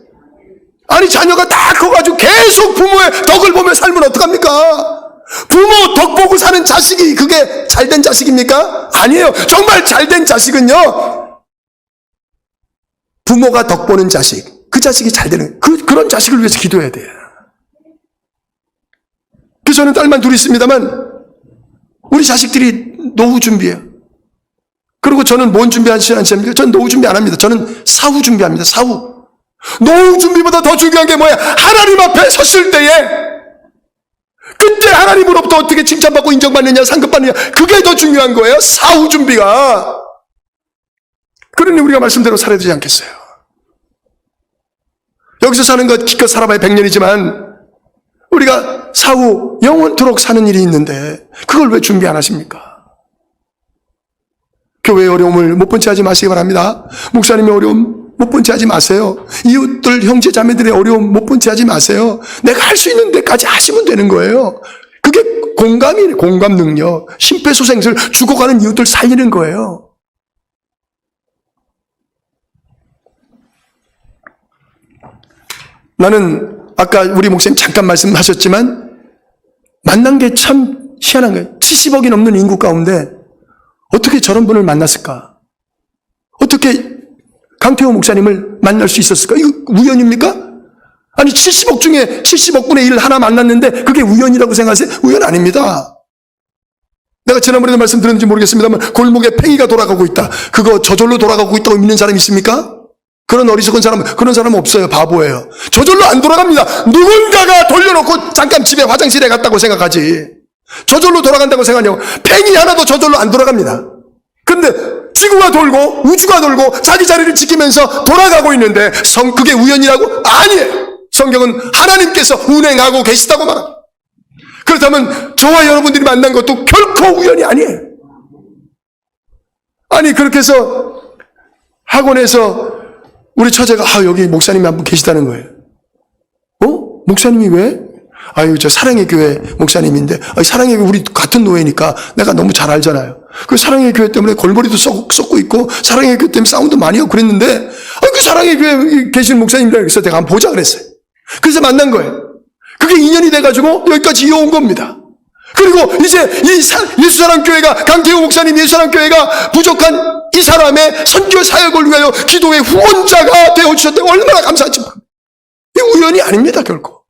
아니, 자녀가 다 커가지고 계속 부모의 덕을 보며 살면 어떡합니까? 부모 덕 보고 사는 자식이 그게 잘된 자식입니까? 아니에요. 정말 잘된 자식은요, 부모가 덕 보는 자식, 그 자식이 잘 되는, 그런 자식을 위해서 기도해야 돼요. 그래서 저는 딸만 둘이 있습니다만 우리 자식들이 노후 준비해요. 그리고 저는 뭔 준비하지 않습니까? 저는 노후 준비 안 합니다. 저는 사후 준비합니다. 사후. 노후 준비보다 더 중요한 게 뭐야? 하나님 앞에 섰을 때에 그때 하나님으로부터 어떻게 칭찬받고 인정받느냐, 상급받느냐, 그게 더 중요한 거예요. 사후 준비가. 그러니 우리가 말씀대로 살아야 되지 않겠어요? 여기서 사는 것 기껏 살아봐야 100년이지만 우리가 사후 영원토록 사는 일이 있는데 그걸 왜 준비 안 하십니까? 교회의 어려움을 못 본 채 하지 마시기 바랍니다. 목사님의 어려움, 못 본 채 하지 마세요. 이웃들, 형제, 자매들의 어려움 못 본 채 하지 마세요. 내가 할 수 있는 데까지 하시면 되는 거예요. 그게 공감이에요. 공감 능력. 심폐소생술 죽어가는 이웃들 살리는 거예요. 나는 아까 우리 목사님 잠깐 말씀하셨지만 만난 게 참 희한한 거예요. 70억이 넘는 인구 가운데 어떻게 저런 분을 만났을까? 어떻게 강태호 목사님을 만날 수 있었을까? 이거 우연입니까? 아니 70억 중에 70억분의 1 하나 만났는데 그게 우연이라고 생각하세요? 우연 아닙니다. 내가 지난번에도 말씀드렸는지 모르겠습니다만 골목에 팽이가 돌아가고 있다. 그거 저절로 돌아가고 있다고 믿는 사람 있습니까? 그런 어리석은 사람, 그런 사람은 없어요. 바보예요. 저절로 안 돌아갑니다. 누군가가 돌려놓고 잠깐 집에 화장실에 갔다고 생각하지. 저절로 돌아간다고 생각하냐고. 팽이 하나도 저절로 안 돌아갑니다. 근데 지구가 돌고 우주가 돌고 자기 자리를 지키면서 돌아가고 있는데 그게 우연이라고? 아니에요. 성경은 하나님께서 운행하고 계시다고 말합니다. 그렇다면 저와 여러분들이 만난 것도 결코 우연이 아니에요. 아니 그렇게 해서 학원에서 우리 처제가 여기 목사님이 한 분 계시다는 거예요. 목사님이 왜? 아유 저 사랑의 교회 목사님인데 사랑의 교회 우리 같은 노예니까 내가 너무 잘 알잖아요. 그 사랑의 교회 때문에 골머리도 썩고 있고 사랑의 교회 때문에 싸움도 많이 하고 그랬는데 그 사랑의 교회 계신 목사님이라 그래서 내가 한번 보자 그랬어요. 그래서 만난 거예요. 그게 인연이 돼가지고 여기까지 이어온 겁니다. 그리고 이제 예수사랑교회가 강태호 목사님 예수사랑교회가 부족한 이 사람의 선교 사역을 위하여 기도의 후원자가 되어주셨다고 얼마나 감사하지. 이게 우연이 아닙니다 결코.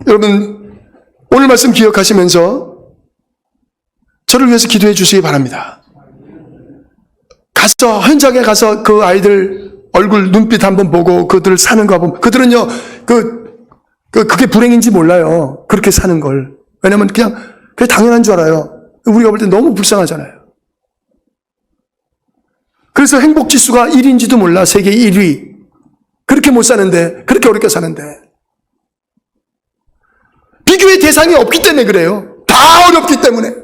여러분 오늘 말씀 기억하시면서 저를 위해서 기도해 주시기 바랍니다. 가서 현장에 가서 그 아이들 얼굴 눈빛 한번 보고 그들 사는 거 보면 그들은요 그게 불행인지 몰라요. 그렇게 사는 걸. 왜냐면 그냥 그게 당연한 줄 알아요. 우리가 볼 때 너무 불쌍하잖아요. 그래서 행복 지수가 1위인지도 몰라. 세계 1위. 그렇게 못 사는데 그렇게 어렵게 사는데 비교의 대상이 없기 때문에 그래요. 다 어렵기 때문에.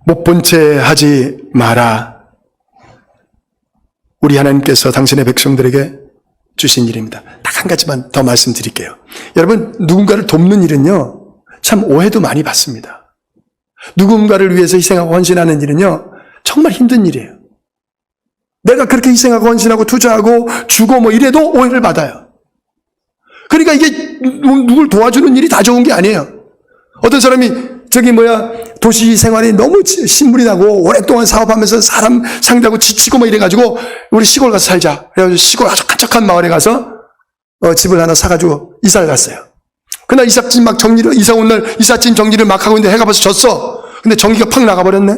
못 본 채 하지 마라. 우리 하나님께서 당신의 백성들에게 주신 일입니다. 딱 한 가지만 더 말씀드릴게요. 여러분 누군가를 돕는 일은요 참 오해도 많이 받습니다. 누군가를 위해서 희생하고 헌신하는 일은요 정말 힘든 일이에요. 내가 그렇게 희생하고 헌신하고 투자하고 주고 뭐 이래도 오해를 받아요. 그러니까 이게 누굴 도와주는 일이 다 좋은 게 아니에요. 어떤 사람이 도시 생활이 너무 신물이 나고 오랫동안 사업하면서 사람 상대하고 지치고 뭐 이래가지고 우리 시골 가서 살자. 그래가지고 시골 아주 한적한 마을에 가서 집을 하나 사가지고 이사를 갔어요. 그날 이삿짐 이사 온 날 이삿짐 정리를 막 하고 있는데 해가 벌써 졌어. 근데 전기가 팍 나가버렸네.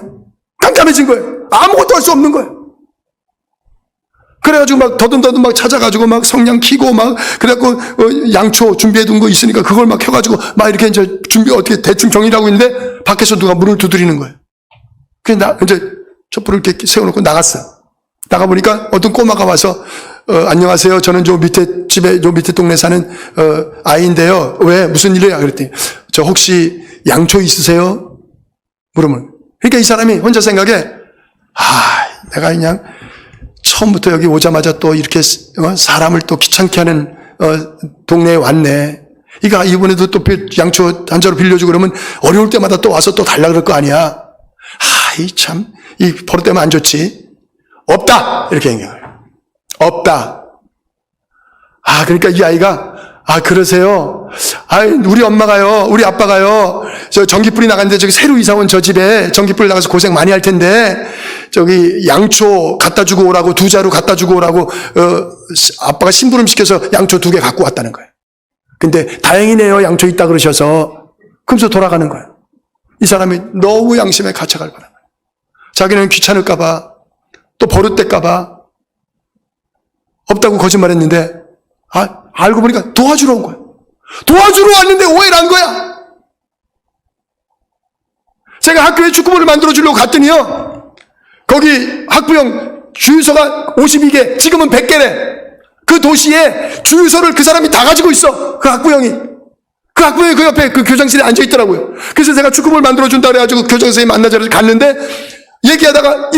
깜깜해진 거예요. 아무것도 할 수 없는 거예요. 그래가지고 막 더듬더듬 막 찾아가지고 막 성냥 키고 막 그래갖고 양초 준비해둔 거 있으니까 그걸 막 켜가지고 막 이렇게 이제 어떻게 대충 정리를 하고 있는데 밖에서 누가 문을 두드리는 거예요. 그래서 이제 촛불을 이렇게 세워놓고 나갔어. 나가보니까 어떤 꼬마가 와서 안녕하세요. 저는 저 밑에 집에 저 밑에 동네 사는 아이인데요. 왜 무슨 일이야? 그랬더니 저 혹시 양초 있으세요? 물으면 그러니까 이 사람이 혼자 생각해 내가 그냥 처음부터 여기 오자마자 또 이렇게 사람을 또 귀찮게 하는 동네에 왔네. 그러니까 이번에도 또 양초 한 자루 빌려주고 그러면 어려울 때마다 또 와서 또 달라 그럴 거 아니야. 이 버릇되면 안 좋지. 없다 이렇게 얘기해요. 없다. 그러니까 이 아이가 그러세요. 우리 엄마가요, 우리 아빠가요, 저 전기불이 나갔는데 저기 새로 이사 온 저 집에 전기불 나가서 고생 많이 할 텐데, 저기 양초 갖다 주고 오라고, 2자루 갖다 주고 오라고, 아빠가 심부름 시켜서 양초 2개 갖고 왔다는 거예요. 근데 다행이네요, 양초 있다 그러셔서. 그러면서 돌아가는 거예요. 이 사람이 너무 양심에 가책을 받는 거예요. 자기는 귀찮을까봐, 또 버릇될까봐, 없다고 거짓말했는데, 알고 보니까 도와주러 온 거예요. 도와주러 왔는데 오해를 한 거야. 제가 학교에 축구부를 만들어 주려고 갔더니요, 거기 학부형 주유소가 52개, 지금은 100개래. 그 도시에 주유소를 그 사람이 다 가지고 있어. 그 학부형이. 그 학부형이 그 옆에 그 교장실에 앉아 있더라고요. 그래서 제가 축구볼 만들어준다 그래가지고 교장 선생님 만나자고 갔는데, 얘기하다가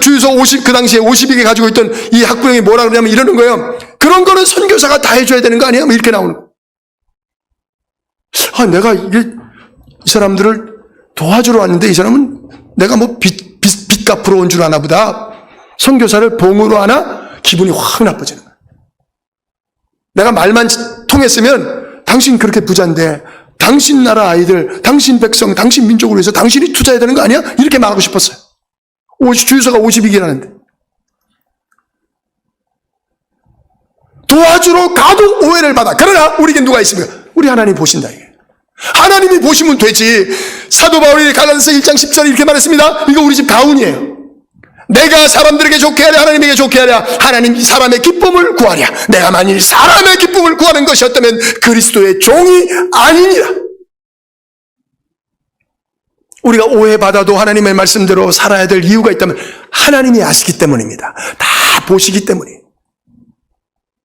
주유소 50, 그 당시에 52개 가지고 있던 이 학부형이 뭐라 그러냐면 이러는 거예요. 그런 거는 선교사가 다 해줘야 되는 거 아니야? 뭐 이렇게 나오는 거예요. 아, 내가 이 사람들을 도와주러 왔는데 이 사람은 내가 뭐 빚 갚으러 온 줄 아나 보다. 선교사를 봉으로 하나? 기분이 확 나빠지는 거예요. 내가 말만 통했으면 당신 그렇게 부자인데 당신 나라 아이들, 당신 백성, 당신 민족을 위해서 당신이 투자해야 되는 거 아니야? 이렇게 말하고 싶었어요. 주유소가 52개라는데. 도와주러 가도 오해를 받아. 그러나 우리에겐 누가 있습니까? 우리 하나님 보신다 이게. 하나님이 보시면 되지. 사도 바울이 갈라디아서 1장 10절에 이렇게 말했습니다. 이거 우리 집 가훈이에요. 내가 사람들에게 좋게 하랴 하나님에게 좋게 하랴 하나님 사람의 기쁨을 구하랴. 내가 만일 사람의 기쁨을 구하는 것이었다면 그리스도의 종이 아니니라. 우리가 오해받아도 하나님의 말씀대로 살아야 될 이유가 있다면 하나님이 아시기 때문입니다. 다 보시기 때문이에요.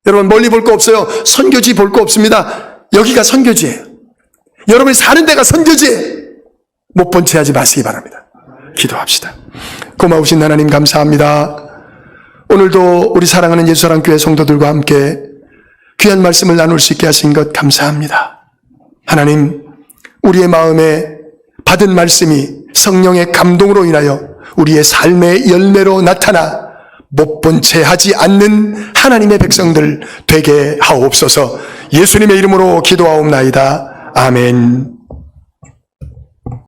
여러분 멀리 볼 거 없어요. 선교지 볼 거 없습니다. 여기가 선교지예요. 여러분이 사는 데가 선교지예요. 못 본 채 하지 마시기 바랍니다. 기도합시다. 고마우신 하나님 감사합니다. 오늘도 우리 사랑하는 예수사랑교회 성도들과 함께 귀한 말씀을 나눌 수 있게 하신 것 감사합니다. 하나님, 우리의 마음에 받은 말씀이 성령의 감동으로 인하여 우리의 삶의 열매로 나타나 못 본 채 하지 않는 하나님의 백성들 되게 하옵소서. 예수님의 이름으로 기도하옵나이다. 아멘.